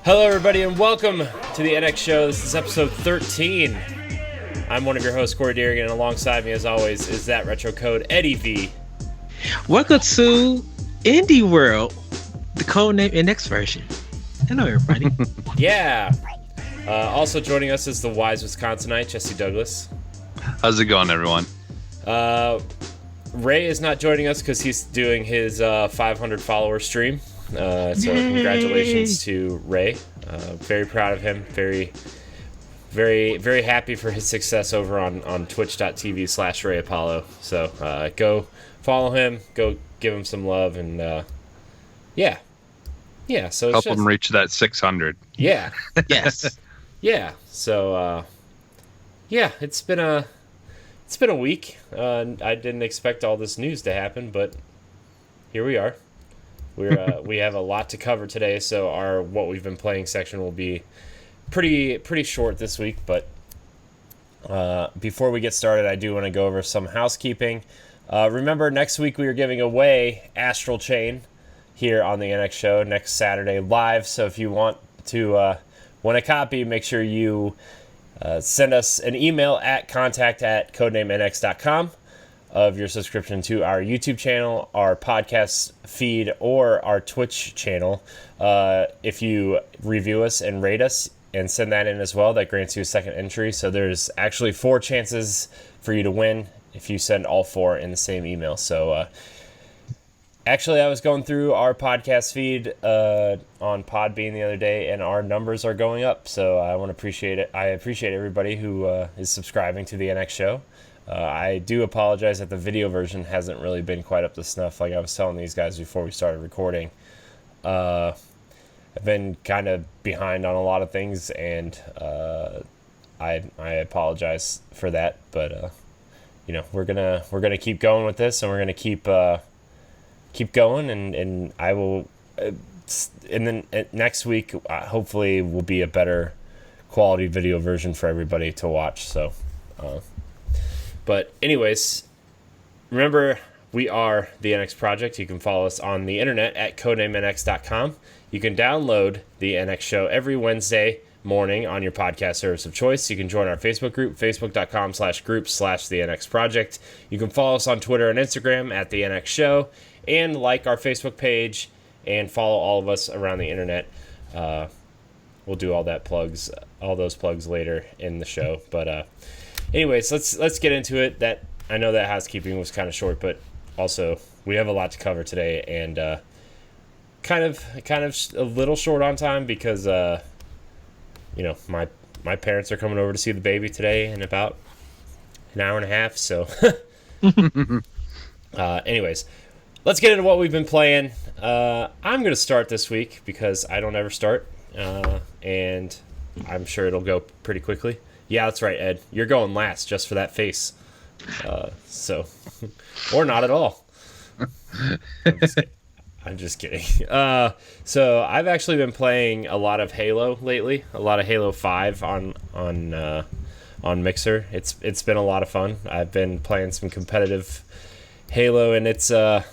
Hello, everybody, and welcome to the NX Show. This is episode 13. I'm one of your hosts, Corey Deerigan, and alongside me, as always, is that retro code, Eddie V. Welcome to Indie World, the codename NX version. Hello, everybody. Yeah. Also joining us is the wise Wisconsinite, Jesse Douglas. How's it going, everyone? Ray is not joining us because he's doing his 500 follower stream. So congratulations to Ray. Very proud of him. Very, very happy for his success over on twitch.tv/Ray Apollo. So go follow him, go give him some love, and yeah. So it's help him reach that 600. Yeah. Yes. Yeah. So it's been a week. I didn't expect all this news to happen, but here we are. We have a lot to cover today, so our what we've been playing section will be pretty short this week. But before we get started, I do want to go over some housekeeping. Remember, next week we are giving away Astral Chain here on the NX Show next Saturday live. So if you want a copy, make sure you send us an email at contact@codenamenx.com of your subscription to our YouTube channel, our podcast feed, or our Twitch channel. If you review us and rate us and send that in as well, that grants you a second entry. So there's actually 4 chances for you to win if you send all 4 in the same email. So actually, I was going through our podcast feed on Podbean the other day, and our numbers are going up. So I want to appreciate it. I appreciate everybody who is subscribing to the NX Show. I do apologize that the video version hasn't really been quite up to snuff. Like I was telling these guys before we started recording, I've been kind of behind on a lot of things, and I apologize for that. But we're gonna keep going with this, and we're gonna keep going, and I will. And then next week, hopefully, will be a better quality video version for everybody to watch. So. But anyways, remember, we are the NX Project. You can follow us on the internet at codenamenx.com. You can download the NX Show every Wednesday morning on your podcast service of choice. You can join our Facebook group, facebook.com/group/the NX Project. You can follow us on Twitter and Instagram at the NX Show, and like our Facebook page and follow all of us around the internet. We'll do all those plugs later in the show, but anyways, let's get into it. That I know that housekeeping was kind of short, but also we have a lot to cover today, and kind of a little short on time because my parents are coming over to see the baby today in about an hour and a half. So, anyways, let's get into what we've been playing. I'm gonna start this week because I don't ever start, and I'm sure it'll go pretty quickly. Yeah, that's right, Ed. You're going last just for that face. So, or not at all. I'm just kidding. So I've actually been playing a lot of Halo lately. A lot of Halo 5 on Mixer. It's been a lot of fun. I've been playing some competitive Halo, and it's tell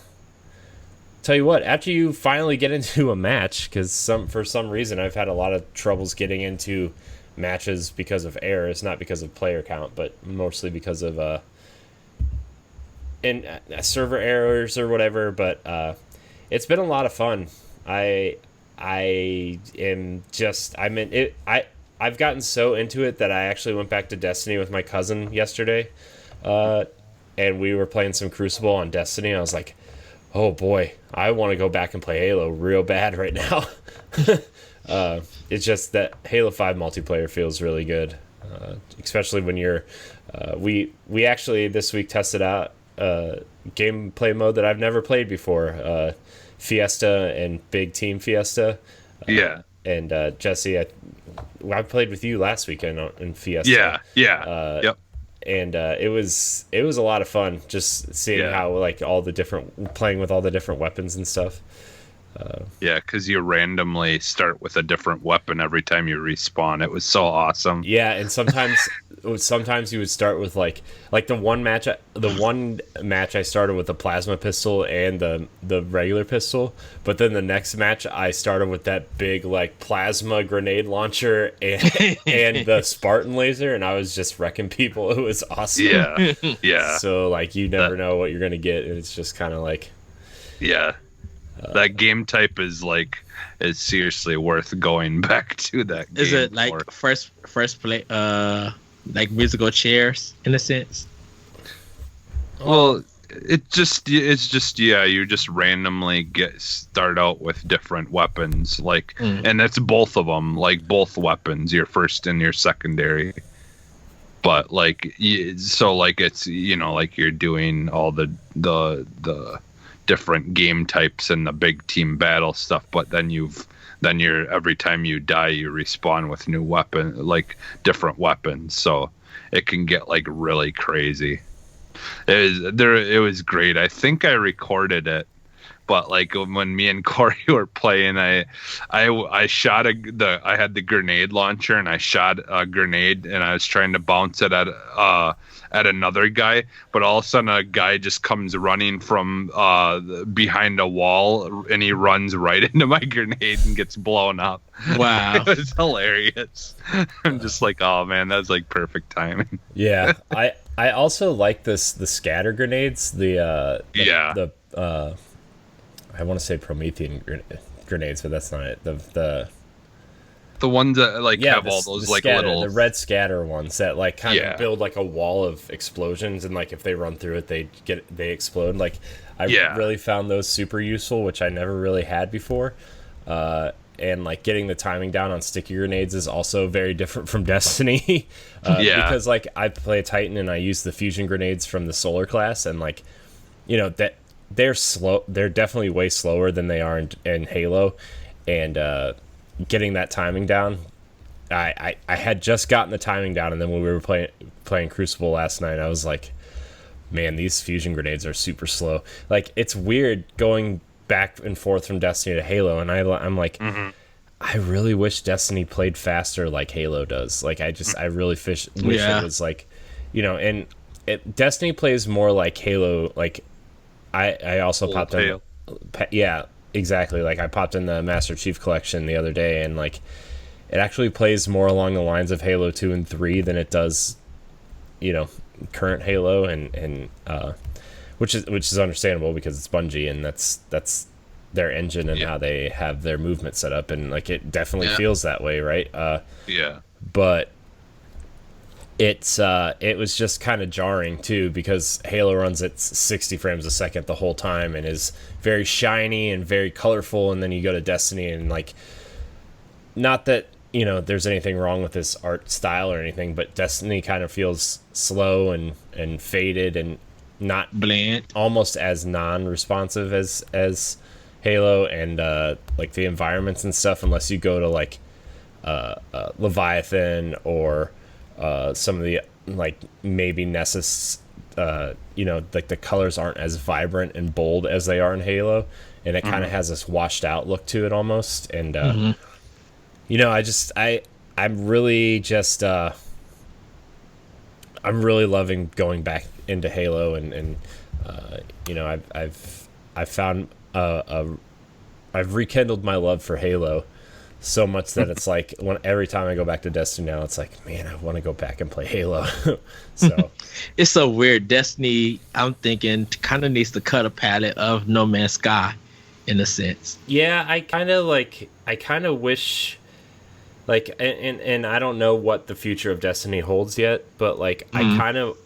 you what. After you finally get into a match, because for some reason I've had a lot of troubles getting into matches because of errors, not because of player count, but mostly because of server errors or whatever. But it's been a lot of fun. I've gotten so into it that I actually went back to Destiny with my cousin yesterday, and we were playing some Crucible on Destiny. I was like, oh boy, I want to go back and play Halo real bad right now. It's just that Halo 5 multiplayer feels really good, especially when you're. We actually this week tested out gameplay mode that I've never played before, Fiesta and Big Team Fiesta. Yeah. And Jesse, I played with you last weekend in Fiesta. Yeah. Yep. And it was a lot of fun just seeing how like playing with all the different weapons and stuff. Yeah, because you randomly start with a different weapon every time you respawn. It was so awesome. Yeah, and sometimes you would start with like the one match I started with the plasma pistol and the regular pistol, but then the next match I started with that big like plasma grenade launcher and the Spartan laser, and I was just wrecking people. It was awesome. Yeah, yeah, So like you never That- know what you're gonna get, and it's just kind of like yeah. That game type is seriously worth going back to that game. Is it like for. first play like musical chairs in a sense? Well, it's just yeah, you just randomly start out with different weapons, and that's both of them, like both weapons, your first and your secondary. But so like it's like you're doing all the different game types and the big team battle stuff, but then you're every time you die you respawn with new different weapons, so it can get like really crazy. It was great. I think I recorded it, but like when me and Corey were playing, I shot I had the grenade launcher and I shot a grenade and I was trying to bounce it at another guy, but all of a sudden a guy just comes running from behind a wall and he runs right into my grenade and gets blown up. Wow. It was hilarious. I'm just like, oh man, that was like perfect timing. yeah. I also like the scatter grenades, the I want to say Promethean grenades, but that's not it. The ones that have all those little the red scatter ones that like kind of build like a wall of explosions, and like if they run through it, they explode. Like I really found those super useful, which I never really had before. And like getting the timing down on sticky grenades is also very different from Destiny. Because like I play a Titan and I use the fusion grenades from the Solar class, and like that they're slow. They're definitely way slower than they are in Halo, and getting that timing down. I had just gotten the timing down, and then when we were playing Crucible last night, I was like, man, these fusion grenades are super slow. Like it's weird going back and forth from Destiny to Halo, and I'm like, I really wish Destiny played faster like Halo does. Like I really wish it was like, and Destiny plays more like Halo. Like I also popped in, yeah, exactly. Like I popped in the Master Chief Collection the other day, and like it actually plays more along the lines of Halo 2 and 3 than it does, current Halo, and which is understandable because it's Bungie and that's their engine and how they have their movement set up, and like it definitely feels that way, right? But it was just kind of jarring too, because Halo runs at 60 frames a second the whole time and is very shiny and very colorful, and then you go to Destiny and like, not that there's anything wrong with this art style or anything, but Destiny kind of feels slow and faded and not bland, almost as non-responsive as Halo, and like the environments and stuff, unless you go to like Leviathan or some of the like maybe Nessus, like the colors aren't as vibrant and bold as they are in Halo, and it kind of has this washed out look to it almost, and I'm really just I'm really loving going back into Halo, and I've found I've rekindled my love for Halo so much that it's like every time I go back to Destiny now, it's like, man, I want to go back and play Halo. So it's so weird. Destiny, I'm thinking, kind of needs to cut a palette of No Man's Sky, in a sense. Yeah, I kind of wish, like, and I don't know what the future of Destiny holds yet, but like I kind of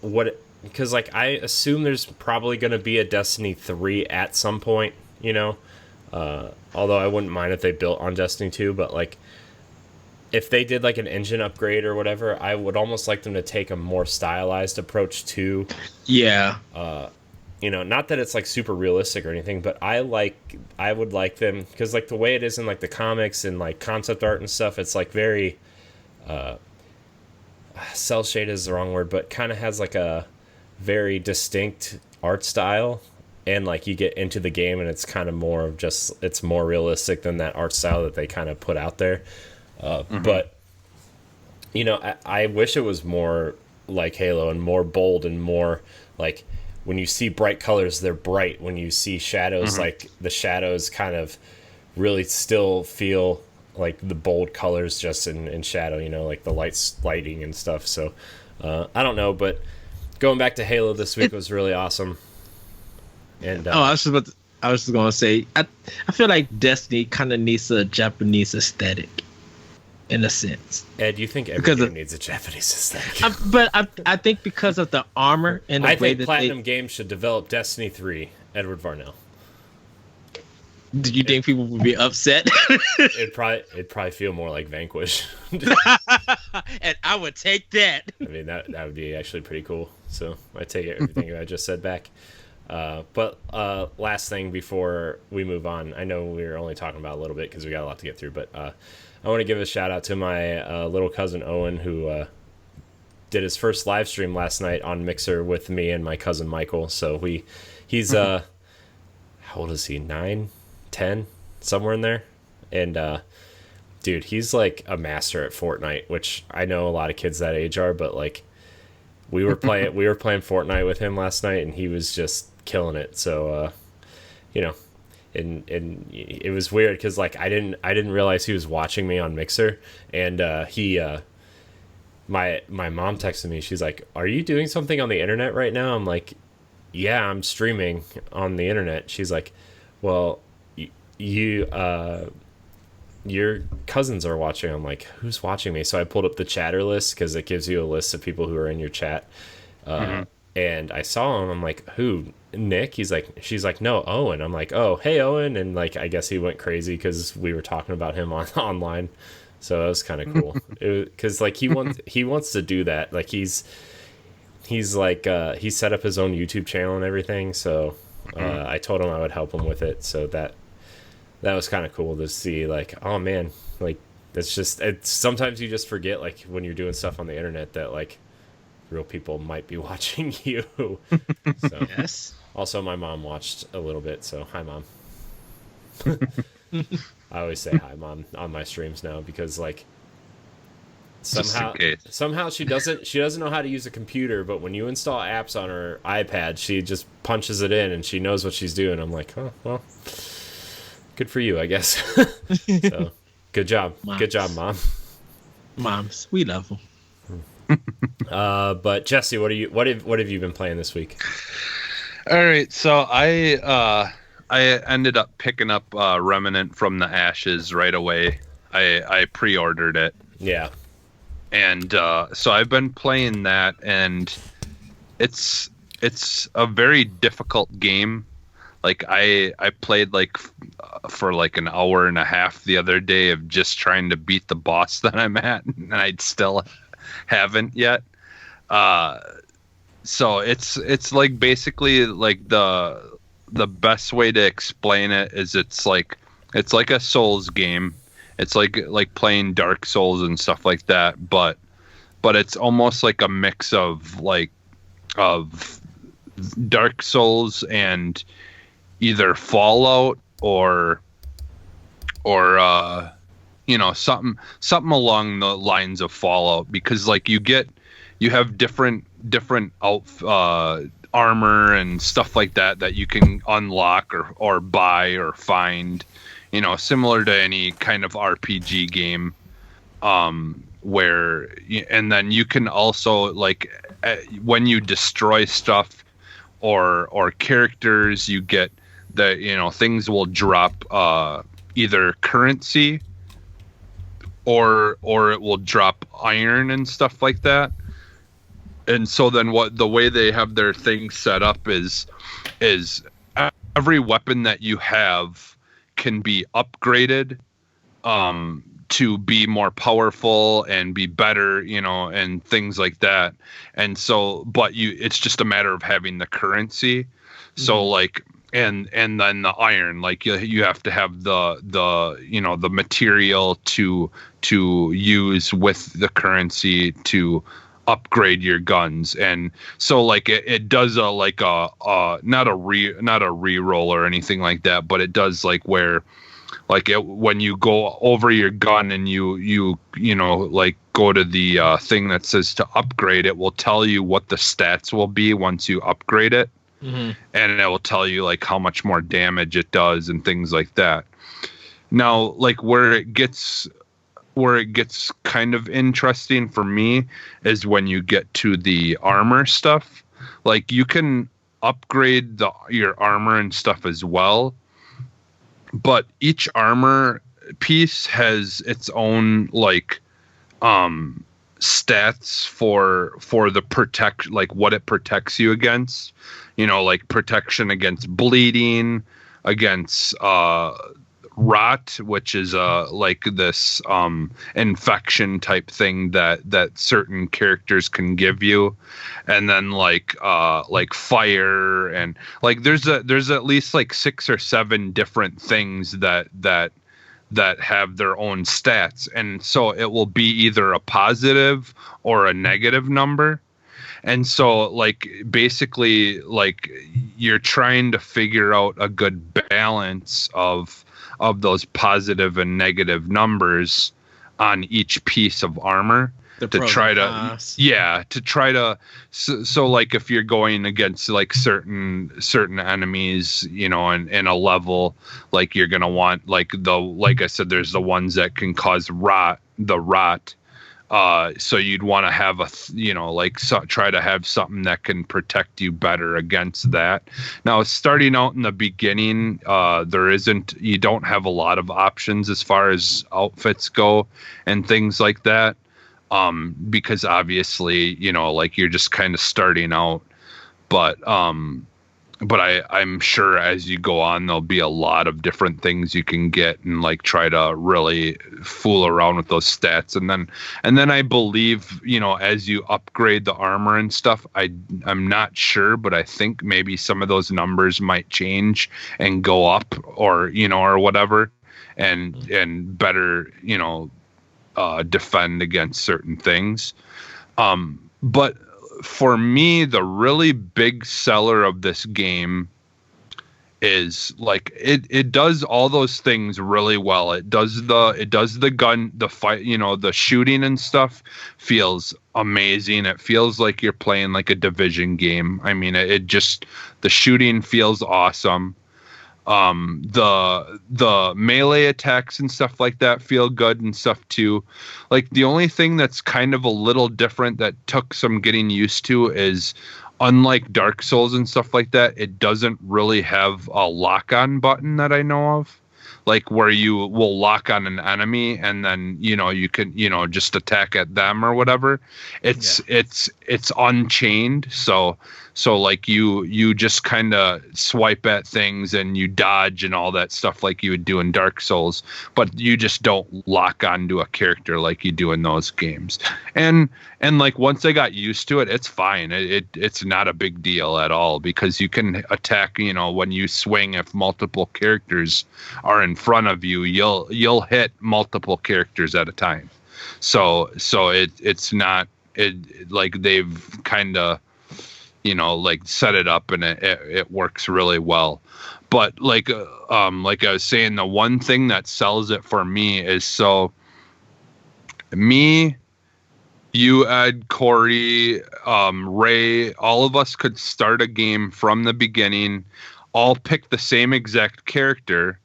because like I assume there's probably going to be a Destiny 3 at some point, although I wouldn't mind if they built on Destiny 2, but like if they did like an engine upgrade or whatever, I would almost like them to take a more stylized approach to not that it's like super realistic or anything, but I would like them, because like the way it is in like the comics and like concept art and stuff, it's like very cell shade is the wrong word, but kind of has like a very distinct art style, and like you get into the game and it's kind of more of just, it's more realistic than that art style that they kind of put out there. But you know, I wish it was more like Halo and more bold and more like, when you see bright colors, they're bright. When you see shadows, like the shadows kind of really still feel like the bold colors just in shadow, you know, like the lighting and stuff. So I don't know, but going back to Halo this week was really awesome. And I was just gonna say, I feel like Destiny kind of needs a Japanese aesthetic, in a sense. Ed, you think every game needs a Japanese aesthetic? But I think because of the armor and the I way think that Platinum Games should develop Destiny 3. Edward Varnell. Do you think people would be upset? It'd probably feel more like Vanquish. And I would take that. I mean, that would be actually pretty cool. So I take everything I just said back. But last thing before we move on, I know we were only talking about a little bit because we got a lot to get through, but I want to give a shout out to my little cousin Owen, who did his first live stream last night on Mixer with me and my cousin Michael. So he's how old is he? 9, 10, somewhere in there. And dude, he's like a master at Fortnite, which I know a lot of kids that age are, but like we were playing Fortnite with him last night, and he was just killing it. So you know. And it was weird because like I didn't realize he was watching me on Mixer, and my mom texted me. She's like, "Are you doing something on the internet right now?" I'm like, "Yeah, I'm streaming on the internet." She's like, "Well, your cousins are watching." I'm like, "Who's watching me?" So I pulled up the chatter list because it gives you a list of people who are in your chat. And I saw him. I'm like, "Who? Nick?" She's like, "No, Owen." I'm like, "Oh, hey, Owen." And like, I guess he went crazy because we were talking about him online. So it was kind of cool. Because like he wants to do that. Like he's like he set up his own YouTube channel and everything. So I told him I would help him with it. So that was kind of cool to see. Like, oh man, like it's sometimes you just forget, like when you're doing stuff on the internet, that like real people might be watching you. So Yes. Also, my mom watched a little bit, so hi, Mom. I always say hi, Mom, on my streams now because like somehow she doesn't know how to use a computer, but when you install apps on her iPad, she just punches it in and she knows what she's doing. I'm like, oh well, good for you, I guess. So good job, Good job, Mom. Moms, we love them. But Jesse, what have you been playing this week? All right, so I ended up picking up Remnant from the Ashes right away. I pre-ordered it. Yeah. And so I've been playing that, and it's a very difficult game. Like I played like for like an hour and a half the other day of just trying to beat the boss that I'm at, and I still haven't yet. So it's like basically like the best way to explain it is it's like a Souls game. It's like playing Dark Souls and stuff like that, but it's almost like a mix of Dark Souls and either Fallout or you know, something along the lines of Fallout, because like you have different armor and stuff like that you can unlock or buy or find, you know, similar to any kind of RPG game, and then you can also like when you destroy stuff or characters, you get things will drop either currency or it will drop iron and stuff like that. And so then the way they have their thing set up is every weapon that you have can be upgraded to be more powerful and be better, you know, and things like that. And so, but it's just a matter of having the currency. Mm-hmm. So like, and then the iron, like you have to have the material to use with the currency to upgrade your guns. And so like it does a like a not a re-roll or anything like that, but it does like where like when you go over your gun and you know like go to the thing that says to upgrade, it will tell you what the stats will be once you upgrade it. And it will tell you like how much more damage it does and things like that. Now, like where it gets kind of interesting for me is when you get to the armor stuff. Like you can upgrade your armor and stuff as well, but each armor piece has its own like stats for the protect, like what it protects you against. You know, like protection against bleeding, against rot, which is like this infection type thing that certain characters can give you, and then like fire, and like there's at least like 6 or 7 different things that have their own stats, and so it will be either a positive or a negative number. And so like basically like you're trying to figure out a good balance of those positive and negative numbers on each piece of armor to try to so like if you're going against like certain enemies, you know, in a level, like you're gonna want like I said, there's the ones that can cause rot. So you'd want to have try to have something that can protect you better against that. Now, starting out in the beginning, you don't have a lot of options as far as outfits go and things like that. Because obviously, you know, like you're just kind of starting out, but I'm sure as you go on, there'll be a lot of different things you can get and like try to really fool around with those stats. And then I believe, you know, as you upgrade the armor and stuff, I'm not sure, but I think maybe some of those numbers might change and go up or, you know, or whatever, and better, you know, defend against certain things. But for me, the really big seller of this game is like it does all those things really well. It does the gun, the fight, you know, the shooting and stuff feels amazing. It feels like you're playing like a Division game. I mean, the shooting feels awesome. The melee attacks and stuff like that feel good and stuff too. Like the only thing that's kind of a little different that took some getting used to is, unlike Dark Souls and stuff like that, it doesn't really have a lock-on button that I know of. Like where you will lock on an enemy and then, you know, you can, you know, just attack at them or whatever. It's unchained. So like you just kind of swipe at things and you dodge and all that stuff like you would do in Dark Souls, but you just don't lock onto a character like you do in those games. And like once I got used to it, it's fine. It's not a big deal at all, because you can attack, you know, when you swing, if multiple characters are in front of you, you'll hit multiple characters at a time. So it's not like they've kind of, you know, like set it up and it works really well. But like I was saying, the one thing that sells it for me is, so me, you, Ed, Corey, Ray, all of us could start a game from the beginning, all pick the same exact character,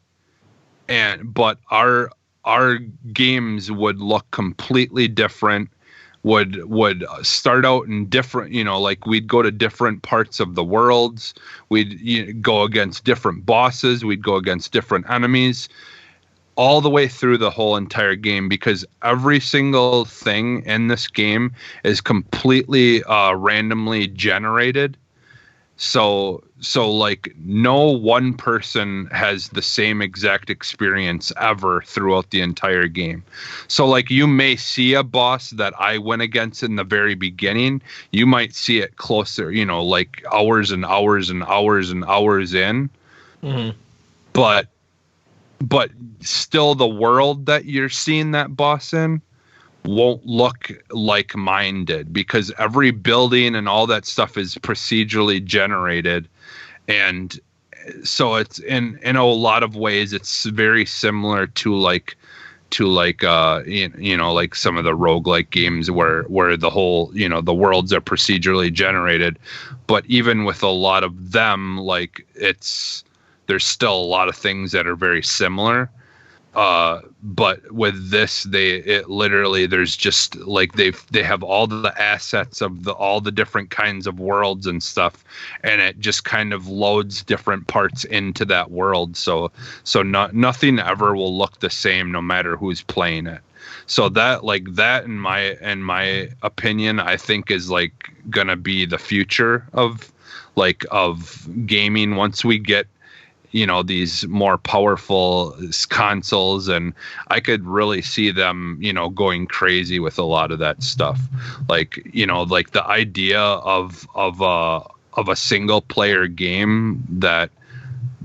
but our games would look completely different. Would start out in different, you know, like we'd go to different parts of the worlds, we'd go against different bosses, we'd go against different enemies, all the way through the whole entire game, because every single thing in this game is completely randomly generated. So like no one person has the same exact experience ever throughout the entire game. So like you may see a boss that I went against in the very beginning, you might see it closer, you know, like hours and hours and hours and hours in. Mm-hmm. But still the world that you're seeing that boss in won't look like mine did, because every building and all that stuff is procedurally generated. And so it's in a lot of ways it's very similar to like like some of the roguelike games where the whole, the worlds are procedurally generated. But even with a lot of them, like there's still a lot of things that are very similar. But with this, there's just like they have all the assets of all the different kinds of worlds and stuff, and it just kind of loads different parts into that world. So nothing ever will look the same no matter who's playing it. So that in my opinion, I think is like gonna be the future of gaming once we get these more powerful consoles. And I could really see them going crazy with a lot of that stuff, like the idea of a single player game that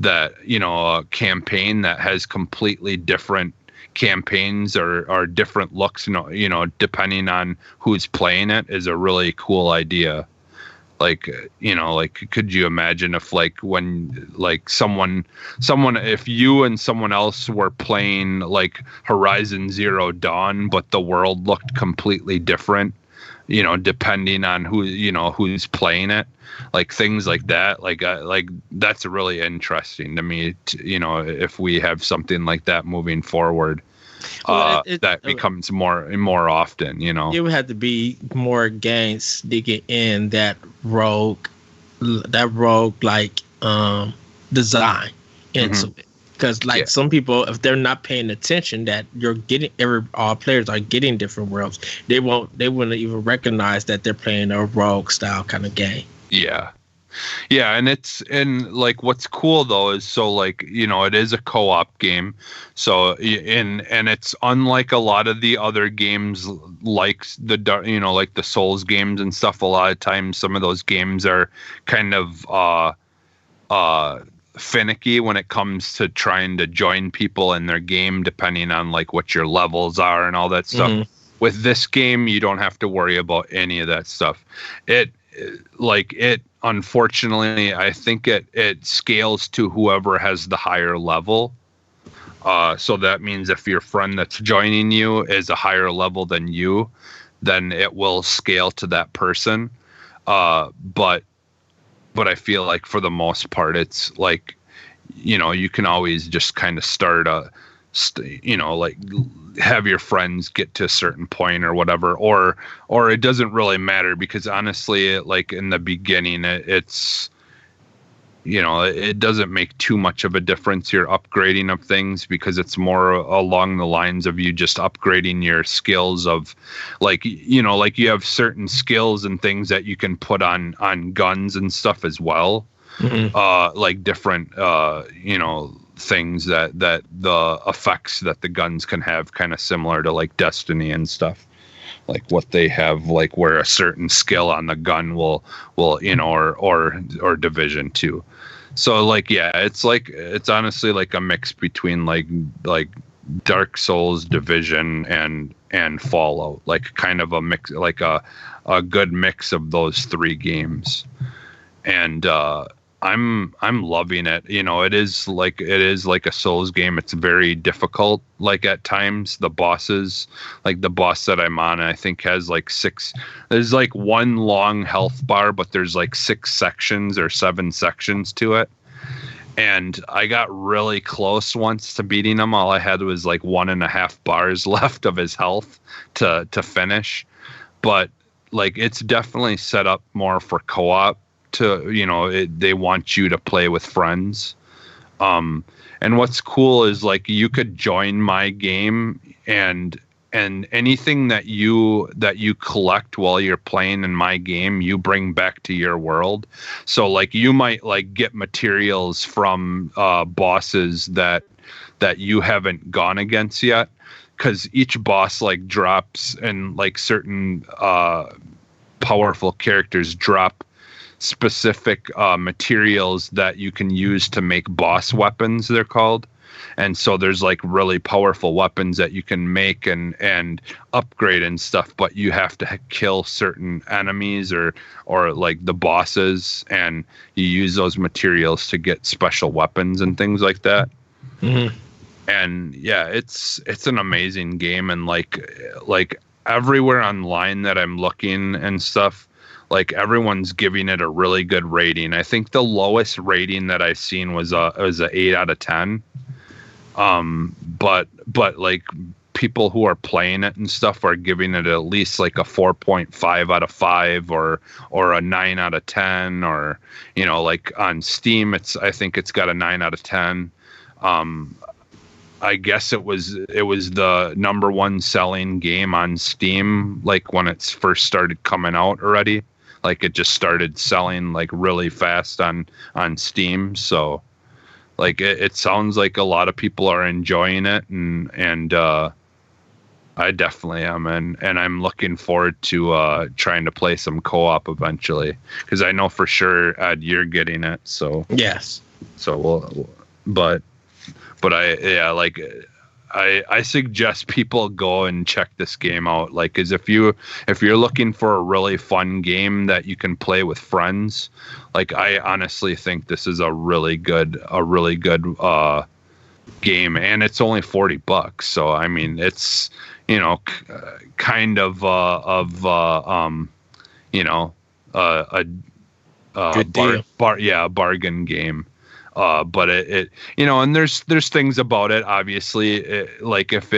a campaign that has completely different campaigns or different looks, depending on who's playing it, is a really cool idea. Like, could you imagine if when someone, if you and someone else were playing like Horizon Zero Dawn, but the world looked completely different, depending on who's playing it, like things like that, like that's really interesting to me, if we have something like that moving forward. That becomes more and more often, It would have to be more games digging in that rogue like design into it, because some people, if they're not paying attention, that you're getting all players are getting different worlds, they wouldn't even recognize that they're playing a rogue style kind of game. Yeah, and like what's cool though is, so it is a co-op game, so and it's unlike a lot of the other games, like like the Souls games and stuff. A lot of times some of those games are kind of finicky when it comes to trying to join people in their game, depending on like what your levels are and all that stuff. With this game, you don't have to worry about any of that stuff. Unfortunately, I think it scales to whoever has the higher level. So that means if your friend that's joining you is a higher level than you, then it will scale to that person. But I feel like for the most part, it's like, you can always just kind of start have your friends get to a certain point or whatever, or it doesn't really matter, because honestly, like in the beginning, it's it doesn't make too much of a difference, your upgrading of things, because it's more along the lines of you just upgrading your skills of like you have certain skills and things that you can put on guns and stuff as well. Like different things that the effects that the guns can have, kind of similar to like Destiny and stuff, like what they have, like where a certain skill on the gun will or Division 2. So it's honestly like a mix between like Dark Souls, Division, and Fallout, like kind of a mix, like a good mix of those three games. And I'm loving it. It is like a Souls game. It's very difficult. Like at times, the bosses, like the boss that I'm on, I think has like 6. There's like one long health bar, but there's like 6 sections or 7 sections to it. And I got really close once to beating him. All I had was like 1.5 bars left of his health to finish. But like it's definitely set up more for co-op. They want you to play with friends. And what's cool is like you could join my game, and anything that you collect while you're playing in my game, you bring back to your world. So like you might like get materials from bosses that you haven't gone against yet, because each boss like drops, and like certain powerful characters drop specific materials that you can use to make boss weapons, they're called. and so there's like really powerful weapons that you can make and upgrade and stuff, but you have to kill certain enemies or like the bosses, and you use those materials to get special weapons and things like that. Mm-hmm. And yeah, it's an amazing game, and like everywhere online that I'm looking and stuff, like everyone's giving it a really good rating. I think the lowest rating that I've seen was a 8 out of 10. But like people who are playing it and stuff are giving it at least like a 4.5 out of 5 or a 9 out of 10, or like on Steam I think it's got a 9 out of 10. I guess it was the number one selling game on Steam, like when it's first started coming out already. Like it just started selling like really fast on Steam. So like it sounds like a lot of people are enjoying it, and I definitely am, and I'm looking forward to trying to play some co-op eventually, because I know for sure Ed, you're getting it. So Yes. So but I suggest people go and check this game out. Like, cause if you're looking for a really fun game that you can play with friends, like I honestly think this is a really good game, and it's only $40. So I mean, it's kind of a Good deal. bargain game. But it and there's things about it, obviously, like if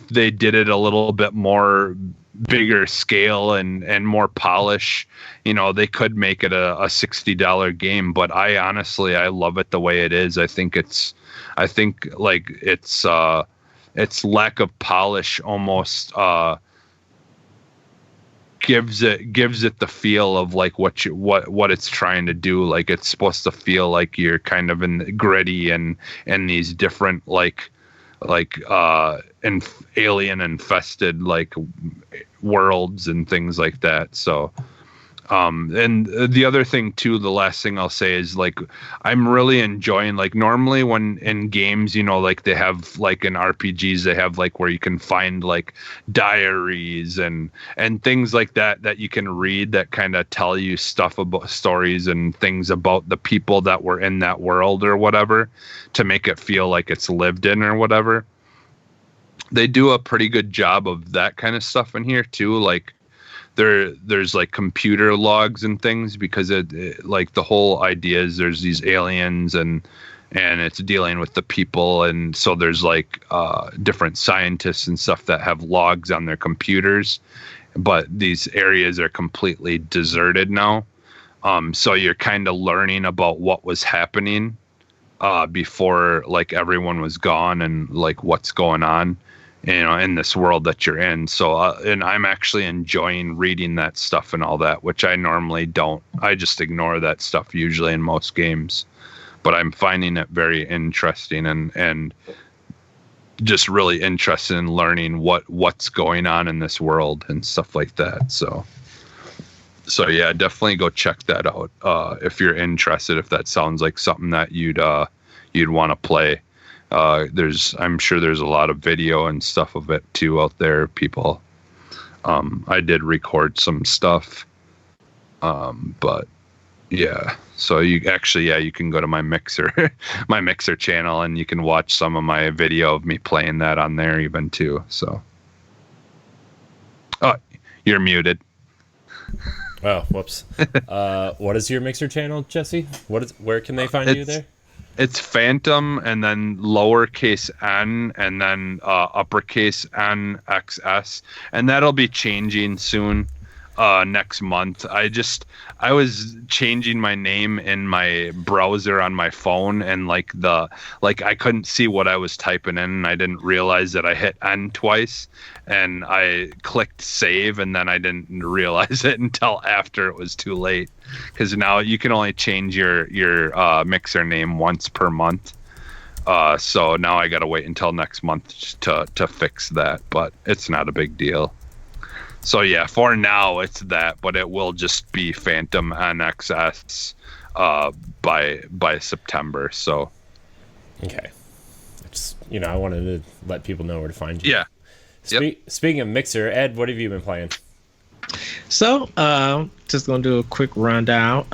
they did it a little bit more bigger scale and more polish, they could make it a $60 game. But I honestly love it the way it is. I think its lack of polish almost gives it the feel of like what it's trying to do. Like it's supposed to feel like you're kind of in the gritty and these different like alien infested like worlds and things like that. So and the other thing too, the last thing I'll say is like I'm really enjoying, like normally when in games, like they have like in RPGs, they have like where you can find like diaries and things like that you can read that kind of tell you stuff about stories and things about the people that were in that world or whatever, to make it feel like it's lived in or whatever. They do a pretty good job of that kind of stuff in here too. Like there's like computer logs and things, because it like the whole idea is there's these aliens and it's dealing with the people, and so there's like different scientists and stuff that have logs on their computers, but these areas are completely deserted now. So you're kind of learning about what was happening before like everyone was gone, and like what's going on in this world that you're in. So, and I'm actually enjoying reading that stuff and all that, which I normally don't. I just ignore that stuff usually in most games, but I'm finding it very interesting and just really interested in learning what's going on in this world and stuff like that. So yeah, definitely go check that out if you're interested, if that sounds like something that you'd want to play. I'm sure there's a lot of video and stuff of it too out there, people. I did record some stuff, but yeah. So you can go to my Mixer, my Mixer channel, and you can watch some of my video of me playing that on there even too. So, oh, you're muted. Oh, whoops. What is your Mixer channel, Jesse? Where can they find you there? It's Phantom and then lowercase n and then uppercase NXS, and that'll be changing soon next month. I was changing my name in my browser on my phone, and I couldn't see what I was typing in, and I didn't realize that I hit N twice, and I clicked save, and then I didn't realize it until after it was too late, because now you can only change your Mixer name once per month. So now I got to wait until next month to fix that, but it's not a big deal. So yeah, for now it's that, but it will just be Phantom NXS by September. So okay, I wanted to let people know where to find you. Yeah. Speaking of Mixer, Ed, what have you been playing? So, just gonna do a quick rundown.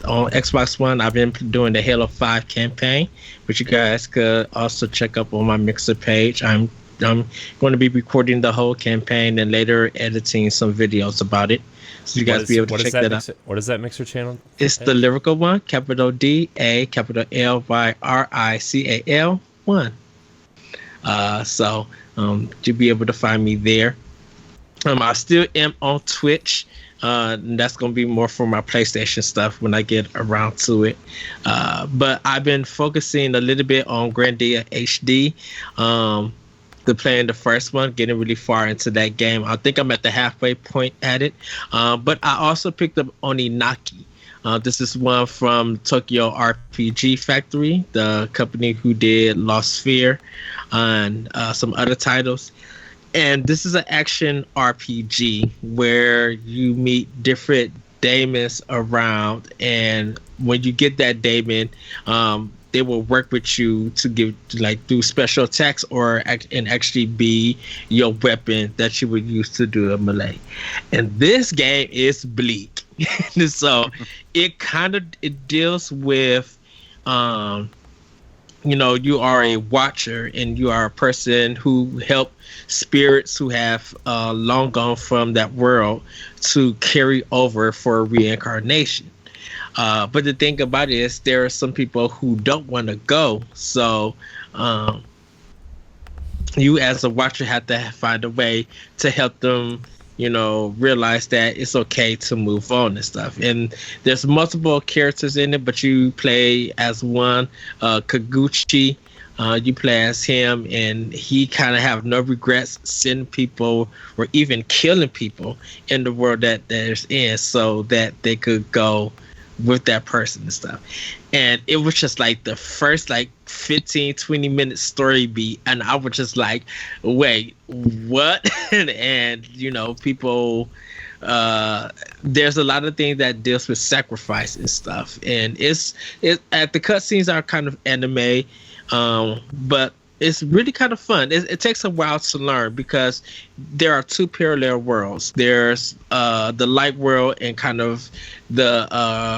On Xbox One, I've been doing the Halo 5 campaign, which you guys could also check up on my Mixer page. I'm going to be recording the whole campaign and later editing some videos about it, so you guys be able to check that out. What is that Mixer channel? It's the Lyrical One, capital D-A, capital L-Y-R-I-C-A-L 1. So you'll be able to find me there. I still am on Twitch. That's going to be more for my PlayStation stuff when I get around to it. But I've been focusing a little bit on Grandia HD. Playing the first one, getting really far into that game. I think I'm at the halfway point at it. But I also picked up Oninaki. This is one from Tokyo RPG Factory, the company who did Lost Sphere and some other titles. And this is an action RPG where you meet different daemons around, and when you get that daemon, they will work with you to do special attacks and actually be your weapon that you would use to do a melee. And this game is bleak. So it deals with you are a watcher and you are a person who help spirits who have long gone from that world to carry over for reincarnation. But the thing about it is there are some people who don't want to go. So you as a watcher have to find a way to help them, realize that it's okay to move on and stuff. And there's multiple characters in it, but you play as one, Kaguchi. You play as him, and he kind of have no regrets sending people or even killing people in the world that there's in so that they could go with that person and stuff. And it was just like the first 15-20 minute story beat, and I was just like, wait, what? and people, there's a lot of things that deals with sacrifice and stuff, and it's the cutscenes are kind of anime, but it's really kind of fun. It takes a while to learn because there are two parallel worlds. There's the light world and kind of the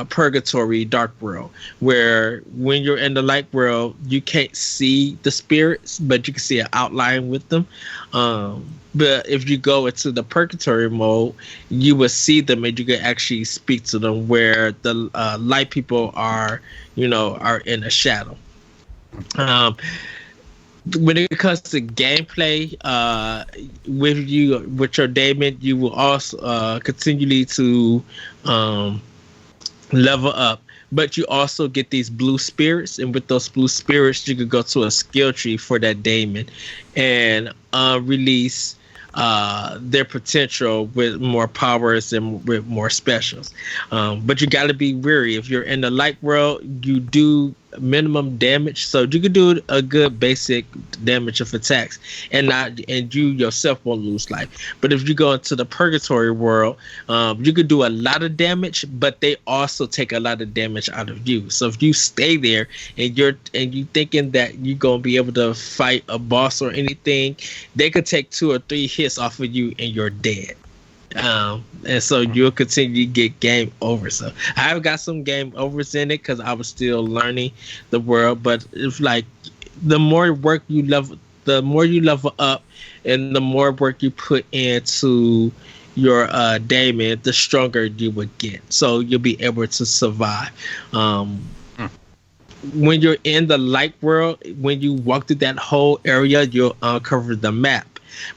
purgatory dark world, where when you're in the light world, you can't see the spirits, but you can see an outline with them. But if you go into the purgatory mode, you will see them and you can actually speak to them, where the light people are in a shadow. When it comes to gameplay, with your daemon, you will also continually to level up, but you also get these blue spirits, and with those blue spirits, you could go to a skill tree for that daemon and release their potential with more powers and with more specials. But you got to be wary. If you're in the light world, you do minimum damage, so you could do a good basic damage of attacks, and you yourself won't lose life. But if you go into the purgatory world, you could do a lot of damage, but they also take a lot of damage out of you. So if you stay there and you thinking that you're gonna be able to fight a boss or anything, they could take 2 or 3 hits off of you and you're dead. And so you'll continue to get game over. So I have got some game overs in it because I was still learning the world. But it's like the more you level up, and the more work you put into your daemon, the stronger you would get. So you'll be able to survive. When you're in the light world, when you walk through that whole area, you'll uncover the map.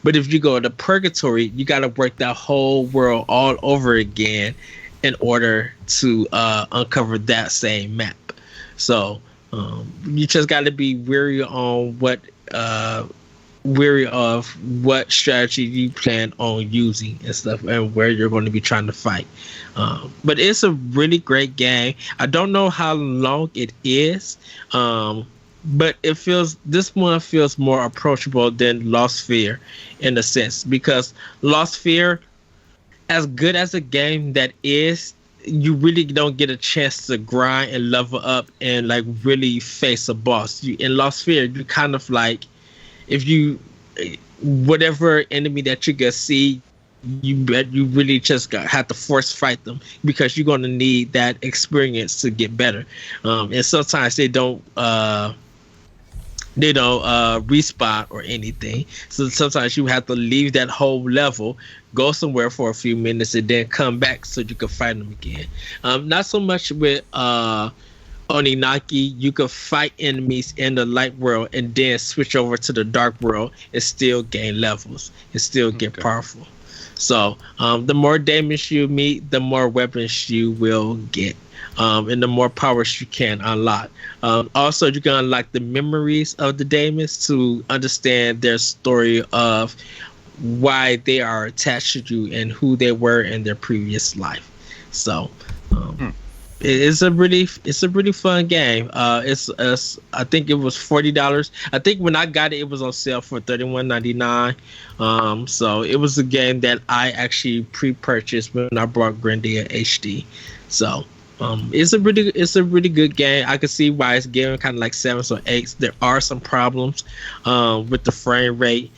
But if you go to purgatory, you got to work that whole world all over again in order to uncover that same map. So you just got to be wary of what strategy you plan on using and stuff, and where you're going to be trying to fight. But it's a really great game. I don't know how long it is. But this one feels more approachable than Lost Sphere in a sense, because Lost Sphere, as good as a game that is, you really don't get a chance to grind and level up and like really face a boss. In Lost Sphere, you kind of like, if you, whatever enemy that you can see, you really just have to force fight them, because you're going to need that experience to get better. And sometimes they don't respawn or anything, so sometimes you have to leave that whole level, go somewhere for a few minutes, and then come back so you can fight them again. Not so much with Oninaki. You can fight enemies in the light world and then switch over to the dark world and still gain levels and still get powerful. So the more damage you meet, the more weapons you will get, and the more powers you can unlock. Also, you can unlock the memories of the demons to understand their story of why they are attached to you and who they were in their previous life. So it's a really fun game. It's I think it was $40. I think when I got it, it was on sale for $31.99. So it was a game that I actually pre-purchased when I bought Grandia HD. So it's a really good game. I can see why it's getting kind of like 7s or 8s. There are some problems with the frame rate.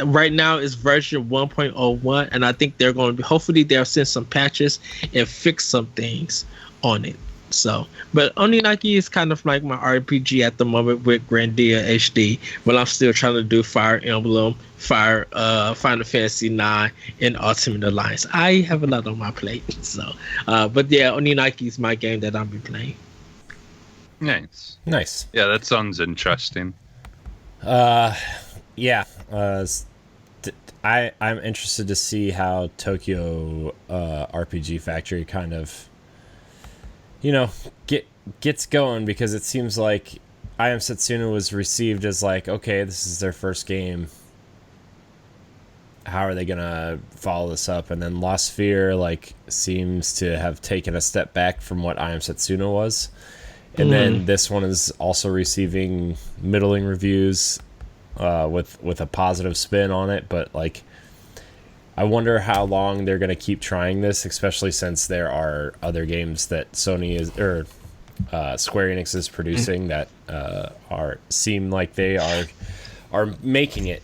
Right now it's version 1.01, and I think they're going to be, hopefully they'll send some patches and fix some things on it. So, but Oninaki is kind of like my RPG at the moment with Grandia HD, but I'm still trying to do Fire Emblem, Final Fantasy 9, and Ultimate Alliance. I have a lot on my plate. So, but yeah, Oninaki is my game that I'll be playing. Nice. Yeah, that sounds interesting. Yeah, I'm interested to see how Tokyo RPG Factory kind of, gets going, because it seems like I Am Setsuna was received as like, okay, this is their first game. How are they gonna follow this up? And then Lost Sphere like seems to have taken a step back from what I Am Setsuna was, and then this one is also receiving middling reviews. With a positive spin on it, but like, I wonder how long they're gonna keep trying this, especially since there are other games that Sony is or Square Enix is producing that seem like they are making it.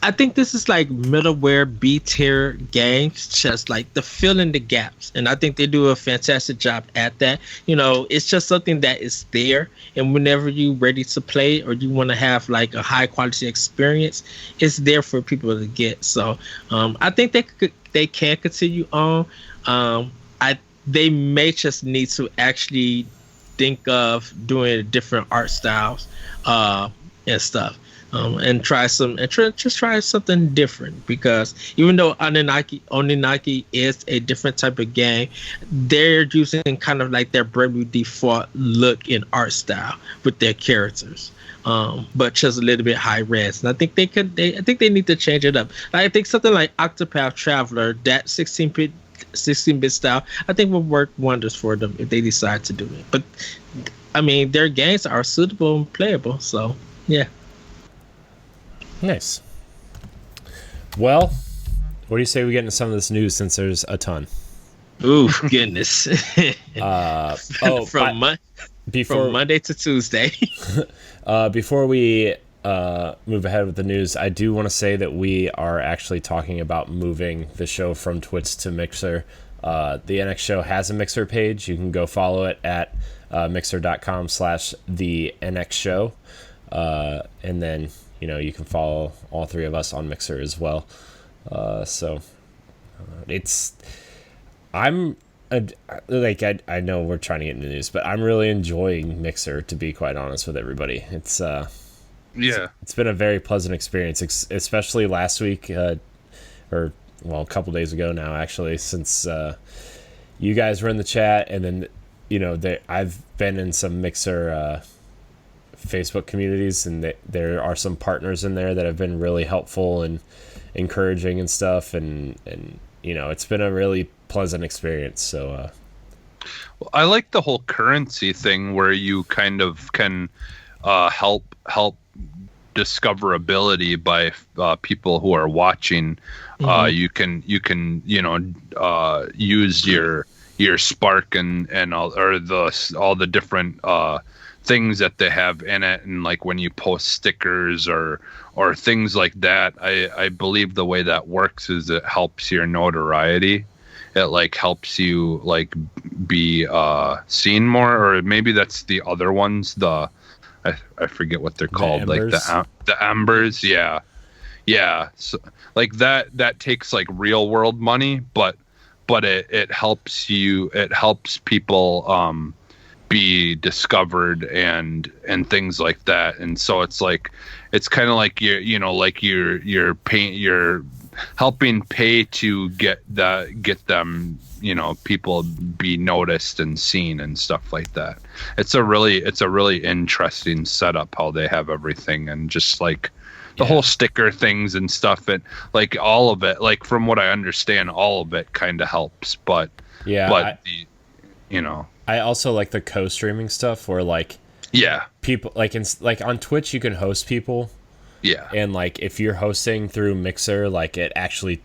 I think this is like middleware B-tier games, just like the filling the gaps, and I think they do a fantastic job at that. It's just something that is there, and whenever you're ready to play or you want to have like a high quality experience, it's there for people to get. So I think they can continue on. They may just need to actually think of doing different art styles and stuff. And try something different, because even though Oninaki is a different type of game, they're using kind of like their Bravely Default look and art style with their characters, but just a little bit high res. And I think they need to change it up. I think something like Octopath Traveler, that 16-bit style, I think will work wonders for them if they decide to do it. But I mean, their games are suitable and playable, so yeah. Nice. Well, what do you say we get into some of this news, since there's a ton? Ooh, goodness. From Monday to Tuesday. Before we move ahead with the news, I do want to say that we are actually talking about moving the show from Twitch to Mixer. The NX Show has a Mixer page. You can go follow it at mixer.com/the NX Show. And then you can follow all three of us on Mixer as well. I know we're trying to get into the news, but I'm really enjoying Mixer, to be quite honest with everybody. It's been a very pleasant experience, especially last week, a couple days ago now, actually, since you guys were in the chat, and then I've been in some Mixer Facebook communities, and there are some partners in there that have been really helpful and encouraging and stuff, and it's been a really pleasant experience. So well, I like the whole currency thing where you kind of can help discoverability by people who are watching. You can use your Spark and all the different things that they have in it, and like when you post stickers or things like that. I believe the way that works is it helps your notoriety. It like helps you like be seen more, or maybe that's the other ones. I forget what they're called, like the embers. Yeah. So like that takes like real world money, but it helps people be discovered and things like that. And so it's kind of like you're helping pay to get them, people be noticed and seen and stuff like that. It's a really interesting setup how they have everything, and just like the whole sticker things and stuff, and like all of it, like from what I understand, all of it kind of helps. But I also like the co-streaming stuff where like people like on Twitch you can host people. Yeah. And like if you're hosting through Mixer, like it actually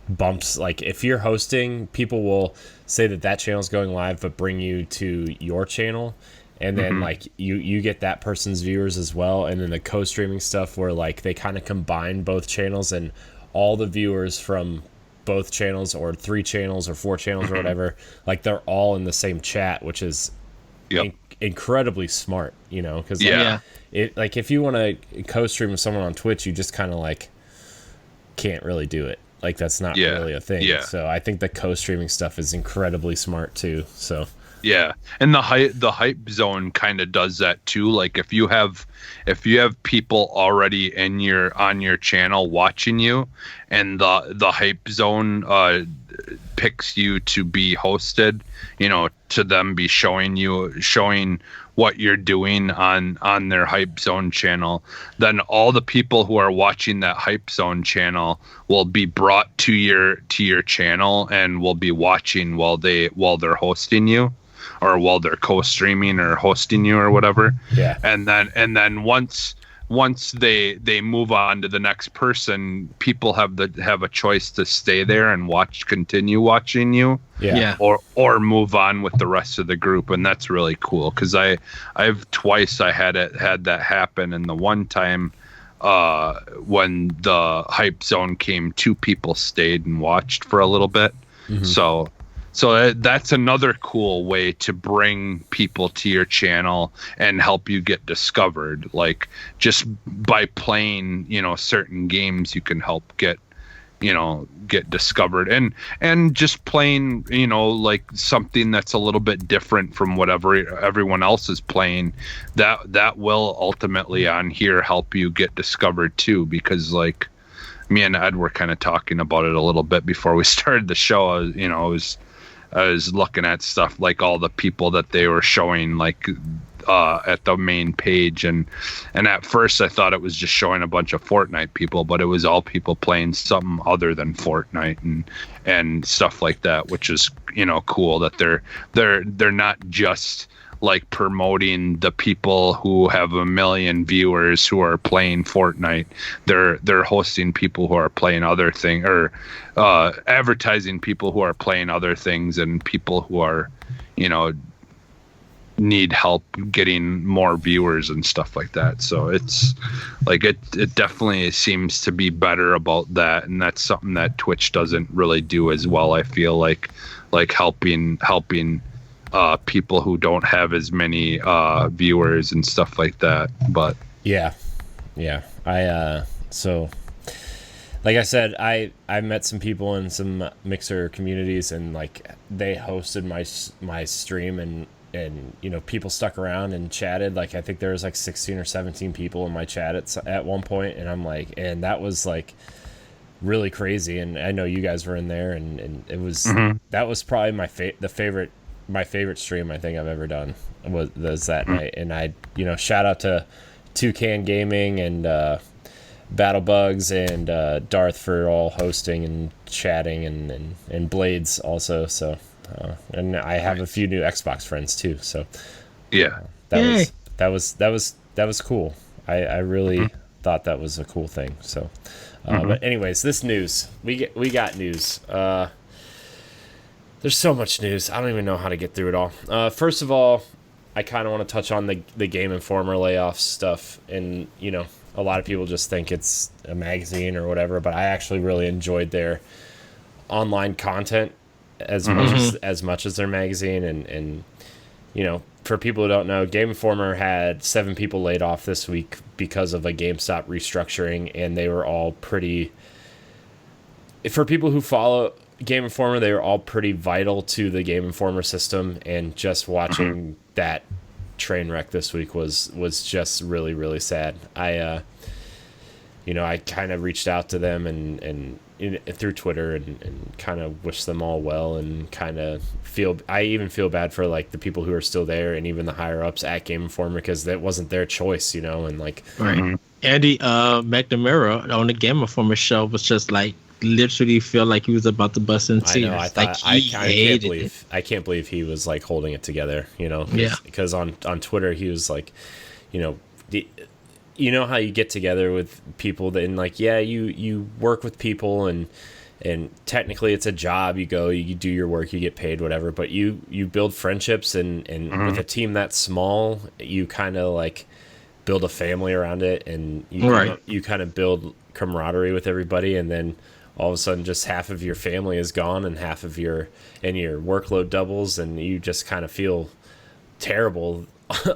bumps, like if you're hosting, people will say that channel's going live but bring you to your channel, and then like you get that person's viewers as well. And then the co-streaming stuff where like they kind of combine both channels, and all the viewers from both channels or 3 channels or 4 channels or whatever, like they're all in the same chat, which is incredibly smart, because like if you want to co-stream with someone on Twitch, you just kind of like can't really do it. Like that's not really a thing. So I think the co-streaming stuff is incredibly smart too. So yeah, and the hype zone kind of does that too. Like if you have people already on your channel watching you, and the hype zone picks you to be hosted, to them be showing what you're doing on their hype zone channel, then all the people who are watching that hype zone channel will be brought to your channel and will be watching while they're hosting you, or while they're co-streaming or hosting you or whatever. Yeah. And then once they move on to the next person, people have a choice to stay there and continue watching you. Yeah. Or move on with the rest of the group. And that's really cool, because I've twice had that happen. And the one time when the hype zone came, 2 people stayed and watched for a little bit. So that's another cool way to bring people to your channel and help you get discovered. Like just by playing, certain games, you can help get discovered, and just playing, like something that's a little bit different from whatever everyone else is playing, that will ultimately on here help you get discovered too. Because like me and Ed were kind of talking about it a little bit before we started the show. I was looking at stuff like all the people that they were showing like at the main page, and at first I thought it was just showing a bunch of Fortnite people, but it was all people playing something other than Fortnite and stuff like that, which is cool that they're not just like promoting the people who have 1 million viewers who are playing Fortnite. They're hosting people who are playing other things, or advertising people who are playing other things, and people who are need help getting more viewers and stuff like that. So it's like it definitely seems to be better about that, and that's something that Twitch doesn't really do as well. I feel like helping people who don't have as many viewers and stuff like that. But yeah, so like I said, I met some people in some Mixer communities, and like they hosted my stream, and people stuck around and chatted. Like I think there was like 16 or 17 people in my chat at one point, and I'm like, and that was like really crazy. And I know you guys were in there, and it was that was probably my favorite stream I think I've ever done was that night. And I shout out to Toucan Gaming and Battlebugs and Darth for all hosting and chatting, and Blades also. So and I have a few new Xbox friends too. So yeah, that was cool. I really thought that was a cool thing. So, but anyways, this news we got news. There's so much news. I don't even know how to get through it all. First of all, I kind of want to touch on the Game Informer layoffs stuff, and a lot of people just think it's a magazine or whatever, but I actually really enjoyed their online content as much as their magazine, and for people who don't know, Game Informer had 7 people laid off this week because of a GameStop restructuring, and they were all pretty. For people who follow Game Informer, they were all pretty vital to the Game Informer system, and just watching that train wreck this week was just really, really sad. I kind of reached out to them and through Twitter and kind of wish them all well, and kind of I even feel bad for like the people who are still there and even the higher ups at Game Informer, because that wasn't their choice, and like Andy McNamara on the Game Informer show was just like literally feel like he was about to bust in tears. I thought, I can't believe he was like holding it together, because on Twitter he was like, you know how you get together with people that, and like, you work with people, and technically it's a job. You go, you do your work, you get paid, whatever, but you build friendships, and with a team that small, you kind of like build a family around it, and you kind of build camaraderie with everybody, and then all of a sudden just half of your family is gone, and half of your workload doubles, and you just kind of feel terrible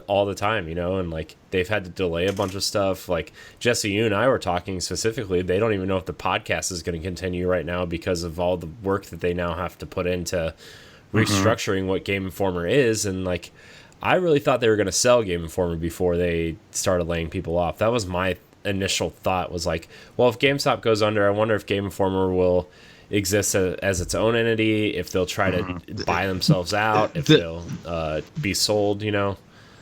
all the time, and like they've had to delay a bunch of stuff. Like Jesse, you and I were talking specifically, they don't even know if the podcast is going to continue right now because of all the work that they now have to put into restructuring what Game Informer is. And like, I really thought they were going to sell Game Informer before they started laying people off. That was my initial thought, was like, well, if GameStop goes under, I wonder if Game Informer will exist as its own entity, if they'll try to buy themselves out, if they'll be sold,